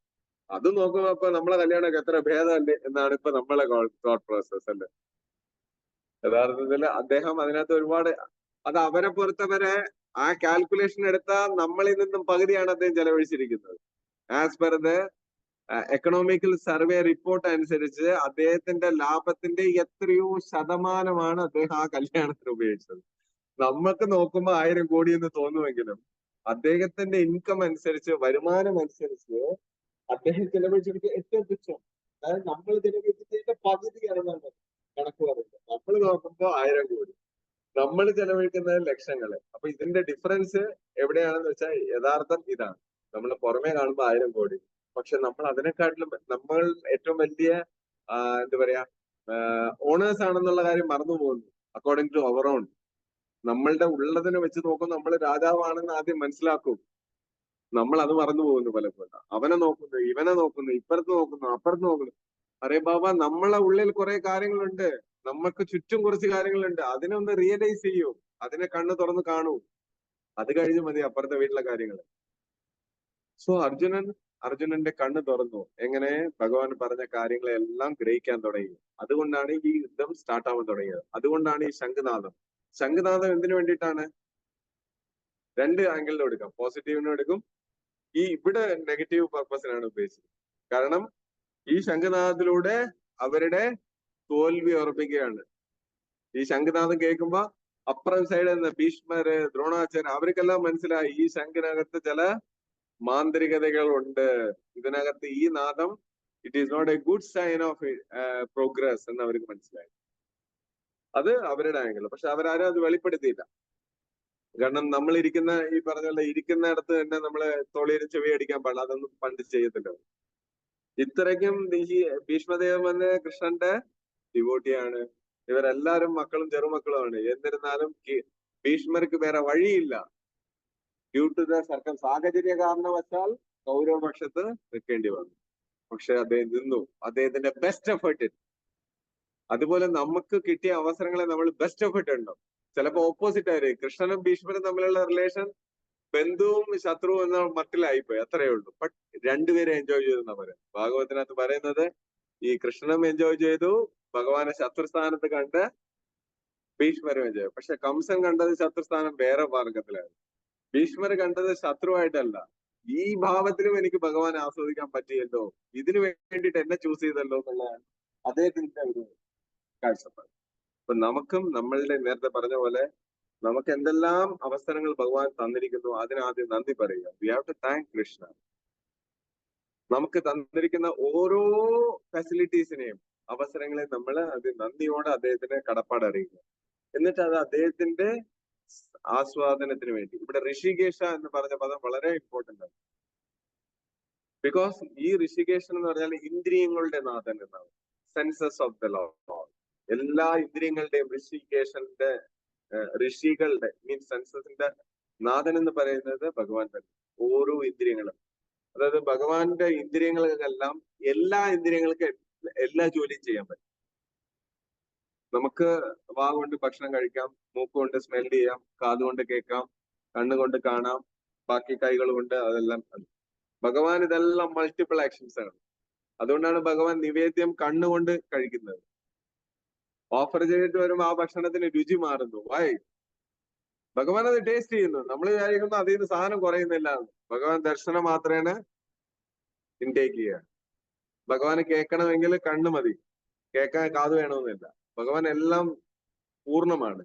അത് നോക്കുമ്പോ ഇപ്പൊ നമ്മളെ കല്യാണമൊക്കെ എത്ര ഭേദമല്ലേ എന്നാണ് ഇപ്പൊ നമ്മളെ തോട്ട് പ്രോസസ് അല്ലേ? യഥാർത്ഥത്തിൽ അദ്ദേഹം അതിനകത്ത് ഒരുപാട്, അത് അവരെ പൊറുത്തവരെ ആ കാൽക്കുലേഷൻ എടുത്താൽ നമ്മളിൽ നിന്നും പകുതിയാണ് അദ്ദേഹം ചെലവഴിച്ചിരിക്കുന്നത്. As per the economical survey report അനുസരിച്ച് അദ്ദേഹത്തിന്റെ ലാഭത്തിന്റെ എത്രയോ ശതമാനമാണ് അദ്ദേഹം ആ കല്യാണത്തിന് ഉപയോഗിച്ചത്. നമ്മൾക്ക് നോക്കുമ്പോ 1000 കോടി എന്ന് തോന്നുമെങ്കിലും അദ്ദേഹത്തിന്റെ ഇൻകം അനുസരിച്ച്, വരുമാനം അനുസരിച്ച് അദ്ദേഹം ചെലവഴിച്ചിരിക്കുക ഏറ്റവും തുച്ഛം. അതായത് നമ്മൾ ചെലവഴിച്ചതിന്റെ പകുതിയാണ് നമ്മൾ കണക്ക് പറയുന്നത്. നമ്മൾ നോക്കുമ്പോ 1000 കോടി, നമ്മൾ ചെലവഴിക്കുന്നത് ലക്ഷങ്ങള്. അപ്പൊ ഇതിന്റെ ഡിഫറൻസ് എവിടെയാണെന്ന് വെച്ചാൽ യഥാർത്ഥം ഇതാണ്. നമ്മൾ പുറമേ കാണുമ്പോൾ 1000 കോടി, പക്ഷെ നമ്മൾ അതിനെക്കാട്ടിലും നമ്മൾ ഏറ്റവും വലിയ എന്താ പറയാ ഓണേഴ്സ് ആണെന്നുള്ള കാര്യം മറന്നു പോകുന്നു. അക്കോർഡിംഗ് ടു അവർ ഓൺ, നമ്മളുടെ ഉള്ളതിനെ വെച്ച് നോക്കുമ്പോൾ നമ്മൾ രാജാവാണെന്ന് ആദ്യം മനസ്സിലാക്കും. നമ്മൾ അത് മറന്നു പോകുന്നു പലപ്പോഴും. അവനെ നോക്കുന്നു, ഇവനെ നോക്കുന്നു, ഇപ്പുറത്ത് നോക്കുന്നു, അപ്പുറത്ത് നോക്കുന്നു. അറേ ബാബ, നമ്മളെ ഉള്ളിൽ കുറെ കാര്യങ്ങളുണ്ട്, നമുക്ക് ചുറ്റും കുറച്ച് കാര്യങ്ങളുണ്ട്. അതിനെ ഒന്ന് റിയലൈസ് ചെയ്യൂ, അതിനെ കണ്ണ് തുറന്ന് കാണൂ. അത് കഴിഞ്ഞ് മതി അപ്പുറത്തെ വീട്ടിലെ കാര്യങ്ങൾ. സോ അർജുനന്റെ കണ്ണ് തുറന്നു. എങ്ങനെ? ഭഗവാൻ പറഞ്ഞ കാര്യങ്ങളെല്ലാം ഗ്രഹിക്കാൻ തുടങ്ങി. അതുകൊണ്ടാണ് ഈ യുദ്ധം സ്റ്റാർട്ട് ആവാൻ തുടങ്ങിയത്. അതുകൊണ്ടാണ് ഈ ശംഖുനാദം. ശംഖുനാദം എന്തിനു വേണ്ടിയിട്ടാണ്? രണ്ട് ആംഗിളിലും എടുക്കാം. പോസിറ്റീവിനും എടുക്കും, ഈ ഇവിടെ നെഗറ്റീവ് പർപ്പസിനാണ് ഉദ്ദേശിച്ചത്. കാരണം ഈ ശംഖുനാദത്തിലൂടെ അവരുടെ തോൽവി ഉറപ്പിക്കുകയാണ്. ഈ ശംഖുനാദം കേൾക്കുമ്പോ അപ്പുറം സൈഡിൽ നിന്ന് ഭീഷ്മര്, ദ്രോണാചാര്യ, അവർക്കെല്ലാം മനസ്സിലായി ഈ ശംഖിനകത്ത് ചില മാന്ത്രികതകൾ ഉണ്ട്. ഇതിനകത്ത് ഈ നാദം it is not a good sign of progress എന്ന് അവർക്ക് മനസ്സിലായി. അത് അവരുടെ ആംഗിൾ. പക്ഷെ അവരാരും അത് വെളിപ്പെടുത്തിയില്ല. കാരണം നമ്മൾ ഇരിക്കുന്ന, ഈ പറഞ്ഞ ഇരിക്കുന്നിടത്ത് തന്നെ നമ്മള് തൊളിയിൽ ചെവി അടിക്കാൻ പാടില്ല. അതൊന്നും പണ്ട് ചെയ്യത്തില്ല. ഇത്രയ്ക്കും ഭീഷ്മദേവൻ വന്ന് കൃഷ്ണന്റെ ഡിവോട്ടിയാണ്. ഇവരെല്ലാരും മക്കളും ചെറുമക്കളുമാണ്. എന്നിരുന്നാലും ഭീഷ്മർക്ക് വേറെ വഴിയില്ല. ഡ്യൂ ടു ദ സർക്കം, സാഹചര്യ കാരണവശാൽ കൗരവപക്ഷത്ത് നിൽക്കേണ്ടി വന്നു. പക്ഷെ അദ്ദേഹം നിന്നു, അദ്ദേഹത്തിന്റെ ബെസ്റ്റ് എഫേർട്ട്. അതുപോലെ നമുക്ക് കിട്ടിയ അവസരങ്ങളെ നമ്മൾ ബെസ്റ്റ് എഫേർട്ട് ഉണ്ടോ? ചിലപ്പോ ഓപ്പോസിറ്റ് ആയിരിക്കും. കൃഷ്ണനും ഭീഷ്മരും തമ്മിലുള്ള റിലേഷൻ ബന്ധുവും ശത്രുവും എന്ന മട്ടിലായിപ്പോയി, അത്രയേ ഉള്ളൂ. ബട്ട് രണ്ടുപേരും എൻജോയ് ചെയ്തു എന്നാ പറയുന്നത്. ഭാഗവതത്തിനകത്ത് പറയുന്നത് ഈ കൃഷ്ണനും എൻജോയ് ചെയ്തു, ഭഗവാനെ ശത്രുസ്ഥാനത്ത് കണ്ട് ഭീഷ്മരും എൻജോയ് ചെയ്തു. പക്ഷെ കംസൻ കണ്ടത് ശത്രുസ്ഥാനം വേറെ മാർഗത്തിലാണ്. ഭീഷ്മർ കണ്ടത് ശത്രുവായിട്ടല്ല, ഈ ഭാവത്തിലും എനിക്ക് ഭഗവാനെ ആസ്വദിക്കാൻ പറ്റിയല്ലോ, ഇതിനു വേണ്ടിയിട്ട് എന്നെ ചൂസ് ചെയ്തല്ലോ എന്നുള്ളതാണ് അദ്ദേഹത്തിന്റെ ഒരു കാഴ്ചപ്പാട്. അപ്പൊ നമുക്കും നമ്മളുടെ നേരത്തെ പറഞ്ഞ പോലെ നമുക്ക് എന്തെല്ലാം അവസരങ്ങൾ ഭഗവാൻ തന്നിരിക്കുന്നു അതിനാദ്യം നന്ദി പറയുക. We have to thank Krishna. നമുക്ക് തന്നിരിക്കുന്ന ഓരോ ഫെസിലിറ്റീസിനെയും, അവസരങ്ങളെയും നമ്മൾ അത് നന്ദിയോടെ അദ്ദേഹത്തിന് കടപ്പാട് അറിയിക്കുക. എന്നിട്ട് അത് അദ്ദേഹത്തിന്റെ ആസ്വാദനത്തിന് വേണ്ടി. ഇവിടെ ഋഷികേശ എന്ന് പറഞ്ഞ പദം വളരെ ഇമ്പോർട്ടന്റ് ആണ്. ബിക്കോസ് ഈ ഋഷികേശൻ എന്ന് പറഞ്ഞാൽ ഇന്ദ്രിയങ്ങളുടെ നാഥൻ എന്നാണ്. Census of the Lord. എല്ലാ ഇന്ദ്രിയങ്ങളുടെയും ഋഷികേശന്റെ, ഋഷികളുടെ മീൻസ് സെൻസസിന്റെ നാഥൻ എന്ന് പറയുന്നത് ഭഗവാൻ തന്നെ. ഓരോ ഇന്ദ്രിയങ്ങളും, അതായത് ഭഗവാന്റെ ഇന്ദ്രിയങ്ങൾക്കെല്ലാം, എല്ലാ ഇന്ദ്രിയങ്ങൾക്കും എല്ലാ ജോലിയും ചെയ്യാൻ പറ്റും. നമുക്ക് വാ കൊണ്ട് ഭക്ഷണം കഴിക്കാം, മൂക്കുകൊണ്ട് സ്മെൽ ചെയ്യാം, കാതുകൊണ്ട് കേൾക്കാം, കണ്ണുകൊണ്ട് കാണാം, ബാക്കി കൈകൾ കൊണ്ട് അതെല്ലാം. ഭഗവാൻ ഇതെല്ലാം മൾട്ടിപ്പിൾ ആക്ഷൻസ് ആണ്. അതുകൊണ്ടാണ് ഭഗവാൻ നിവേദ്യം കണ്ണുകൊണ്ട് കഴിക്കുന്നത്. ഓഫർ ചെയ്തിട്ട് വരുമ്പോൾ ആ ഭക്ഷണത്തിന് രുചി മാറുന്നു. വൈ? ഭഗവാൻ അത് ടേസ്റ്റ് ചെയ്യുന്നു. നമ്മൾ വിചാരിക്കുന്നു അതിൽ നിന്ന് സാധനം കുറയുന്നില്ല. ഭഗവാൻ ദർശനം മാത്രമേ ഇൻടേക്ക് ചെയ്യുക. ഭഗവാന് കേൾക്കണമെങ്കിൽ കണ്ണ് മതി, കേൾക്കാൻ കാത് വേണമെന്നില്ല. ഭഗവാൻ എല്ലാം പൂർണ്ണമാണ്.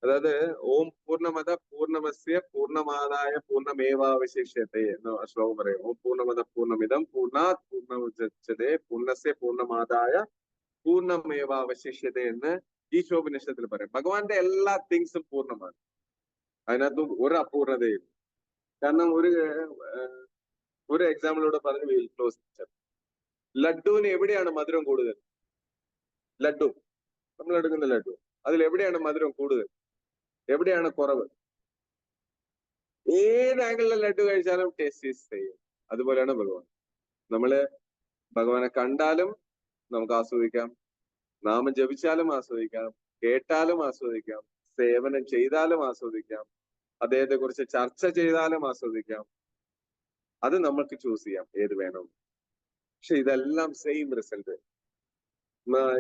അതായത് ഓം പൂർണ്ണമത പൂർണ്ണമസ്യ പൂർണ്ണമാദായ പൂർണ്ണമേവാവശിഷ്യത്തെ എന്ന് ശ്ലോകം പറയും. ഓം പൂർണ്ണമത പൂർണ്ണമിതം പൂർണ്ണാത് പൂർണ്ണമുദച്യതേ പൂർണ്ണസ്യ പൂർണ്ണമാദായ പൂർണ്ണമേവാവശിഷ്യത എന്ന് ഈശോപനിഷത്തിൽ പറയും. ഭഗവാന്റെ എല്ലാ തിങ്സും പൂർണ്ണമാണ്, അതിനകത്ത് ഒരു അപൂർണതയും. കാരണം ഒരു എക്സാമ്പിളൂടെ പറഞ്ഞു ക്ലോസ്. ലഡുവിന് എവിടെയാണ് മധുരം കൂടുതൽ? ലഡു, നമ്മൾ എടുക്കുന്ന ലഡു, അതിൽ എവിടെയാണ് മധുരം കൂടുതൽ, എവിടെയാണ് കുറവ്? ഏത് ആംഗിളിലെ ലഡു കഴിച്ചാലും ടേസ്റ്റ് ഈസ് സെയിം. അതുപോലെയാണ് ഭഗവാൻ. നമ്മള് ഭഗവാനെ കണ്ടാലും നമുക്ക് ആസ്വദിക്കാം, നാമം ജപിച്ചാലും ആസ്വദിക്കാം, കേട്ടാലും ആസ്വദിക്കാം, സേവനം ചെയ്താലും ആസ്വദിക്കാം, അദ്ദേഹത്തെ കുറിച്ച് ചർച്ച ചെയ്താലും ആസ്വദിക്കാം. അത് നമുക്ക് ചൂസ് ചെയ്യാം ഏത് വേണം. പക്ഷെ ഇതെല്ലാം സെയിം റിസൾട്ട്.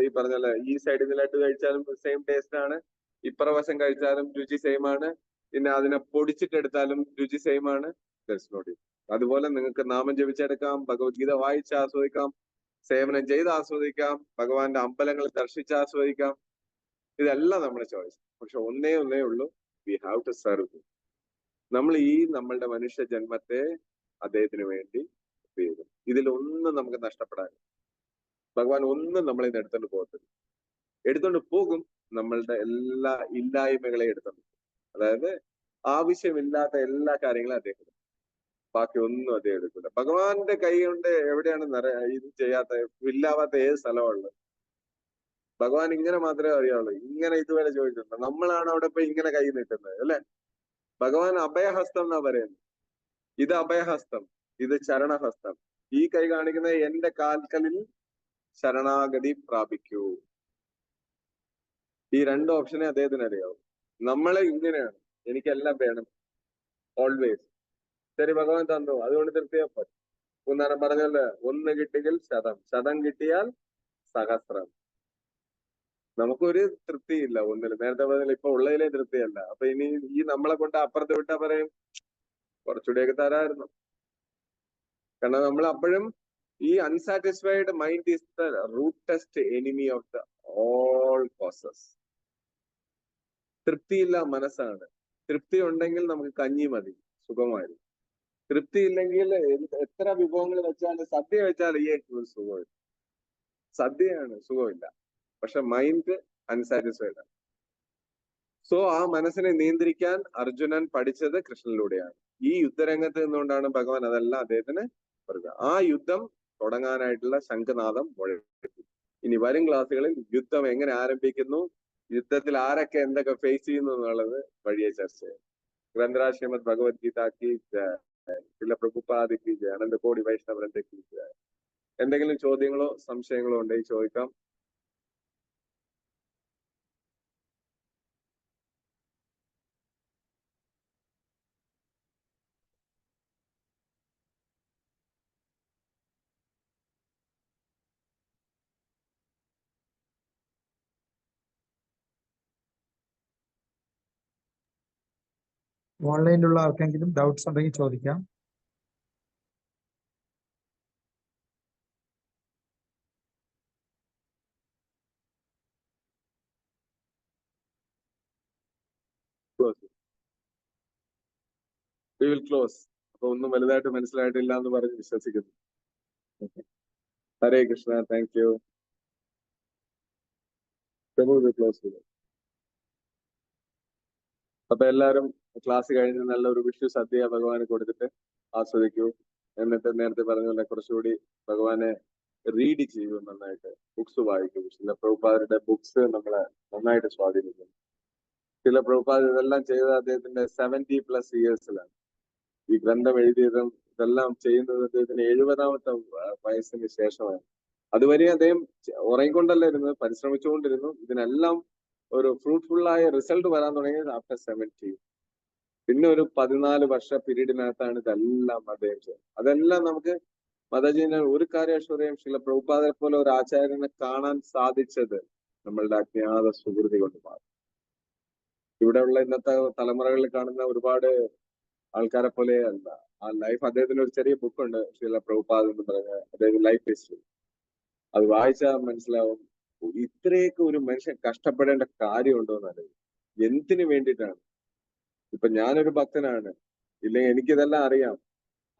ഈ പറഞ്ഞ ഈ സൈഡിൽ നിന്ന് ലഡു കഴിച്ചാലും സെയിം ടേസ്റ്റ് ആണ്, ഇപ്പുറവശം കഴിച്ചാലും രുചി സെയിം ആണ്, പിന്നെ അതിനെ പൊടിച്ചിട്ടെടുത്താലും രുചി സെയിം ആണ്. അതുപോലെ നിങ്ങൾക്ക് നാമം ജപിച്ചെടുക്കാം, ഭഗവത്ഗീത വായിച്ച് ആസ്വദിക്കാം, സേവനം ചെയ്ത് ആസ്വദിക്കാം, ഭഗവാന്റെ അമ്പലങ്ങൾ ദർശിച്ച് ആസ്വദിക്കാം. ഇതെല്ലാം നമ്മുടെ ചോയ്സ്. പക്ഷെ ഒന്നേ ഉള്ളൂ, വി ഹാവ് ടു സെർവ്. നമ്മൾ നമ്മളുടെ മനുഷ്യ ജന്മത്തെ അദ്ദേഹത്തിന് വേണ്ടി ചെയ്തു. ഇതിലൊന്നും നമുക്ക് നഷ്ടപ്പെടാൻ ഭഗവാൻ ഒന്നും നമ്മളിൽ നിന്ന് എടുത്തോണ്ട് പോകത്തില്ല. എടുത്തോണ്ട് പോകും, നമ്മളുടെ എല്ലാ ഇല്ലായ്മകളെ എടുത്തോണ്ട്. അതായത് ആവശ്യമില്ലാത്ത എല്ലാ കാര്യങ്ങളും അദ്ദേഹം, ബാക്കി ഒന്നും അദ്ദേഹം എടുക്കില്ല. ഭഗവാന്റെ കൈ കൊണ്ട് എവിടെയാണ് ഇത് ചെയ്യാത്ത ഇല്ലാവാത്ത ഏത് സ്ഥലമുള്ളത്? ഭഗവാൻ ഇങ്ങനെ മാത്രമേ അറിയാവുള്ളൂ. ഇങ്ങനെ ഇതുവരെ ചോദിച്ചിട്ടുണ്ട്. നമ്മളാണ് അവിടെ പോയി ഇങ്ങനെ കൈ നീട്ടുന്നത്, അല്ലെ? ഭഗവാൻ അഭയഹസ്തം എന്നാ പറയുന്നത്. ഇത് അഭയഹസ്തം, ഇത് ചരണഹസ്തം. ഈ കൈ കാണിക്കുന്നത് എന്റെ കാൽക്കലിൽ ശരണാഗതി പ്രാപിക്കൂ. ഈ രണ്ട് ഓപ്ഷനെ അദ്ദേഹത്തിന് അറിയാവും. നമ്മളെ ഇങ്ങനെയാണ്, എനിക്കെല്ലാം വേണം ഓൾവേസ്. ശരി, ഭഗവാൻ തന്നു, അതുകൊണ്ട് തൃപ്തിയപ്പോ ഉന്നാരം പറഞ്ഞല്ലേ, 1 കിട്ടിയാൽ ശതം, ശതം കിട്ടിയാൽ സഹസ്രം. നമുക്കൊരു തൃപ്തിയില്ല ഒന്നിലും. നേരത്തെ പറഞ്ഞില്ല, ഇപ്പൊ ഉള്ളതിലെ തൃപ്തിയല്ല. അപ്പൊ ഇനി നമ്മളെ കൊണ്ട് അപ്പുറത്ത് വിട്ടാ പറയും കുറച്ചുകൂടെയൊക്കെ തരായിരുന്നു. കാരണം നമ്മൾ അപ്പോഴും ഈ unsatisfied mind is the rootest enemy of the all causes. തൃപ്തിയില്ല മനസ്സാണ്. തൃപ്തി ഉണ്ടെങ്കിൽ നമുക്ക് കഞ്ഞി മതി, സുഖമായിരുന്നു. തൃപ്തി ഇല്ലെങ്കിൽ എത്ര വിഭവങ്ങൾ വെച്ചാൽ, സദ്യ വെച്ചാൽ ഒരു സുഖമില്ല. സദ്യയാണ്, സുഖമില്ല. പക്ഷെ മൈൻഡ് അൺസാറ്റിസ്ഫൈഡ് ആണ്. സോ ആ മനസ്സിനെ നിയന്ത്രിക്കാൻ അർജുനൻ പഠിച്ചത് കൃഷ്ണനിലൂടെയാണ്. ഈ യുദ്ധരംഗത്ത് നിന്നുകൊണ്ടാണ് ഭഗവാൻ അതെല്ലാം അദ്ദേഹത്തിന് പറയുക. ആ യുദ്ധം തുടങ്ങാനായിട്ടുള്ള ശംഖനാദം മുഴക്കി. ഇനി വരും ക്ലാസ്സുകളിൽ യുദ്ധം എങ്ങനെ ആരംഭിക്കുന്നു, യുദ്ധത്തിൽ ആരൊക്കെ എന്തൊക്കെ ഫേസ് ചെയ്യുന്നു എന്നുള്ളത് വഴിയെ ചർച്ച ചെയ്യും. ഗ്രന്ഥരാജ് ശ്രീമദ് ഭഗവത്ഗീത കി ജയ, ശ്രീല പ്രഭുപാദ് കി ജയ, അനന്തകോടി വൈഷ്ണവരന്റെ കി ജയ. എന്തെങ്കിലും ചോദ്യങ്ങളോ സംശയങ്ങളോ ഉണ്ടെങ്കിൽ ചോദിക്കാം. ഓൺലൈനിലുള്ള ആർക്കെങ്കിലും ഡൗട്ട്സ് ഉണ്ടെങ്കിൽ ചോദിക്കാം. We will close. അപ്പൊ ഒന്നും വലുതായിട്ട് മനസ്സിലായിട്ടില്ല എന്ന് പറഞ്ഞ് വിശ്വസിക്കുന്നു. ഹരേ കൃഷ്ണ, താങ്ക് യു. ക്ലോസ് ചെയ്തു. അപ്പൊ എല്ലാവരും ക്ലാസ് കഴിഞ്ഞ് നല്ലൊരു വിഷു സദ്യ ഭഗവാന് കൊടുത്തിട്ട് ആസ്വദിക്കൂ. എന്നിട്ട് നേരത്തെ പറഞ്ഞ പോലെ കുറച്ചുകൂടി ഭഗവാനെ റീഡ് ചെയ്യൂ, നന്നായിട്ട് ബുക്സ് വായിക്കൂ. ചില പ്രഭുപാദരുടെ ബുക്സ് നമ്മളെ നന്നായിട്ട് സ്വാധീനിക്കുന്നു. ചില പ്രഭുപാദ ഇതെല്ലാം ചെയ്തത് അദ്ദേഹത്തിന്റെ 70+ ഇയേഴ്സിലാണ്. ഈ ഗ്രന്ഥം എഴുതിയതും ഇതെല്ലാം ചെയ്യുന്നത് അദ്ദേഹത്തിന് 70ാമത്തെ വയസ്സിന് ശേഷമാണ്. അതുവരെ അദ്ദേഹം ഉറങ്ങിക്കൊണ്ടല്ല ഇരുന്നത്, പരിശ്രമിച്ചുകൊണ്ടിരുന്നു. ഇതിനെല്ലാം ഒരു ഫ്രൂട്ട്ഫുള്ളായ റിസൾട്ട് വരാൻ തുടങ്ങിയത് ആഫ്റ്റർ 70. പിന്നെ ഒരു 14 വർഷ പീരീഡിനകത്താണ് ഇതെല്ലാം അദ്ദേഹം ചെയ്യുന്നത്. അതെല്ലാം നമുക്ക് മതജീന ഒരു കാര്യശ്വരയും ചില പ്രഭുപാദരെ പോലെ ഒരു ആചാര്യനെ കാണാൻ സാധിച്ചത് നമ്മളുടെ അജ്ഞാത സുഹൃതി കൊണ്ട് മാത്രം. ഇവിടെയുള്ള ഇന്നത്തെ തലമുറകളിൽ കാണുന്ന ഒരുപാട് ആൾക്കാരെ പോലെ അല്ല ആ ലൈഫ്. അദ്ദേഹത്തിന് ഒരു ചെറിയ ബുക്കുണ്ട്, ചില പ്രഭുപാദ് എന്ന് പറഞ്ഞ അദ്ദേഹത്തിന്റെ ലൈഫ് ഹിസ്റ്ററി. അത് വായിച്ചാൽ മനസ്സിലാവും ഇത്രയൊക്കെ ഒരു മനുഷ്യൻ കഷ്ടപ്പെടേണ്ട കാര്യമുണ്ടോ എന്നറിയും. എന്തിനു വേണ്ടിയിട്ടാണ്? ഇപ്പൊ ഞാനൊരു ഭക്തനാണ്, ഇല്ലെങ്കിൽ എനിക്കിതെല്ലാം അറിയാം,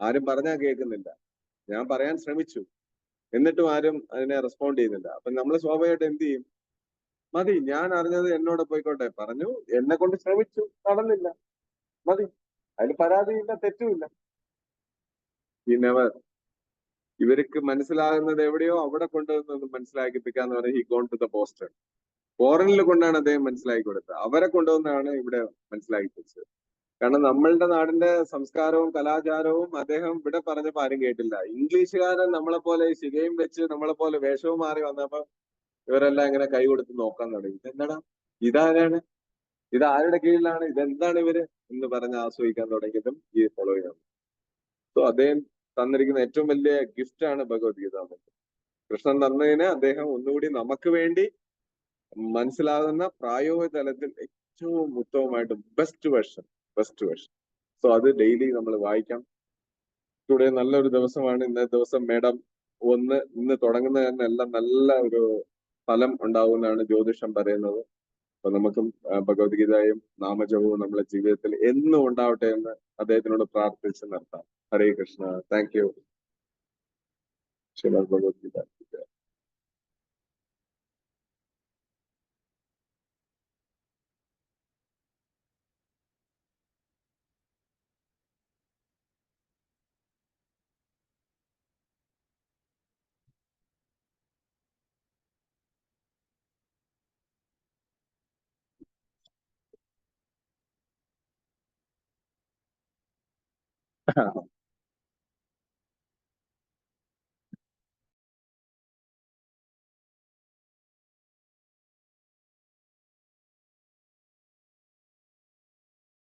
ആരും പറഞ്ഞാൽ കേൾക്കുന്നില്ല. ഞാൻ പറയാൻ ശ്രമിച്ചു, എന്നിട്ടും ആരും അതിനെ റെസ്പോണ്ട് ചെയ്യുന്നില്ല. അപ്പൊ നമ്മൾ സ്വാഭാവികമായിട്ട് എന്ത് ചെയ്യും? മതി, ഞാൻ അറിഞ്ഞത് എന്നോട് പോയിക്കോട്ടെ, പറഞ്ഞു, എന്നെ കൊണ്ട് ശ്രമിച്ചു, നടന്നില്ല, മതി. അതിൽ പരാതിയില്ല, തെറ്റുമില്ല. ഇവർക്ക് മനസ്സിലാകുന്നത് എവിടെയോ അവിടെ കൊണ്ടുവന്ന് മനസ്സിലാക്കിപ്പിക്കാന്ന് പറഞ്ഞാൽ he gone to the poster. ഫോറിനിൽ കൊണ്ടാണ് അദ്ദേഹം മനസ്സിലാക്കി കൊടുത്തത്. അവരെ കൊണ്ടുവന്നാണ് ഇവിടെ മനസ്സിലാക്കിപ്പിച്ചത്. കാരണം നമ്മളുടെ നാടിന്റെ സംസ്കാരവും കലാചാരവും അദ്ദേഹം ഇവിടെ പറഞ്ഞപ്പോ ആരും കേട്ടില്ല. ഇംഗ്ലീഷുകാരൻ നമ്മളെ പോലെ ശികയും വെച്ച് നമ്മളെ പോലെ വേഷവും മാറി വന്നപ്പോ ഇവരെല്ലാം ഇങ്ങനെ കൈ കൊടുത്ത് നോക്കാൻ തുടങ്ങി. ഇതെന്താടാ, ഇതാരാണ്, ഇത് ആരുടെ കീഴിലാണ്, ഇതെന്താണ് ഇവര് എന്ന് പറഞ്ഞ് ആസ്വദിക്കാൻ തുടങ്ങിയതും ഈ ഫോളോയിങ് ആണ്. സോ അദ്ദേഹം തന്നിരിക്കുന്ന ഏറ്റവും വലിയ ഗിഫ്റ്റ് ആണ് ഭഗവത്ഗീത. കൃഷ്ണൻ തന്നതിന് അദ്ദേഹം ഒന്നുകൂടി നമുക്ക് വേണ്ടി മനസ്സിലാകുന്ന പ്രായോഗിക തലത്തിൽ ഏറ്റവും ഉത്തമമായിട്ട് ബെസ്റ്റ് വേർഷൻ. സോ അത് ഡെയിലി നമ്മൾ വായിക്കാം. ഇവിടെ നല്ലൊരു ദിവസമാണ് ഇന്നത്തെ ദിവസം. മേഡം ഇന്ന് തുടങ്ങുന്നത് തന്നെ എല്ലാം നല്ല ഒരു ഫലം ഉണ്ടാവുമെന്നാണ് ജ്യോതിഷം പറയുന്നത്. അപ്പൊ നമുക്കും ഭഗവത്ഗീതയും നാമജപവും നമ്മുടെ ജീവിതത്തിൽ എന്നും ഉണ്ടാവട്ടെ എന്ന് അദ്ദേഹത്തിനോട് പ്രാർത്ഥിച്ച് നിർത്താം. ഹരേ കൃഷ്ണ. Thank you. ശ്രീമദ് ഭഗവത്ഗീത.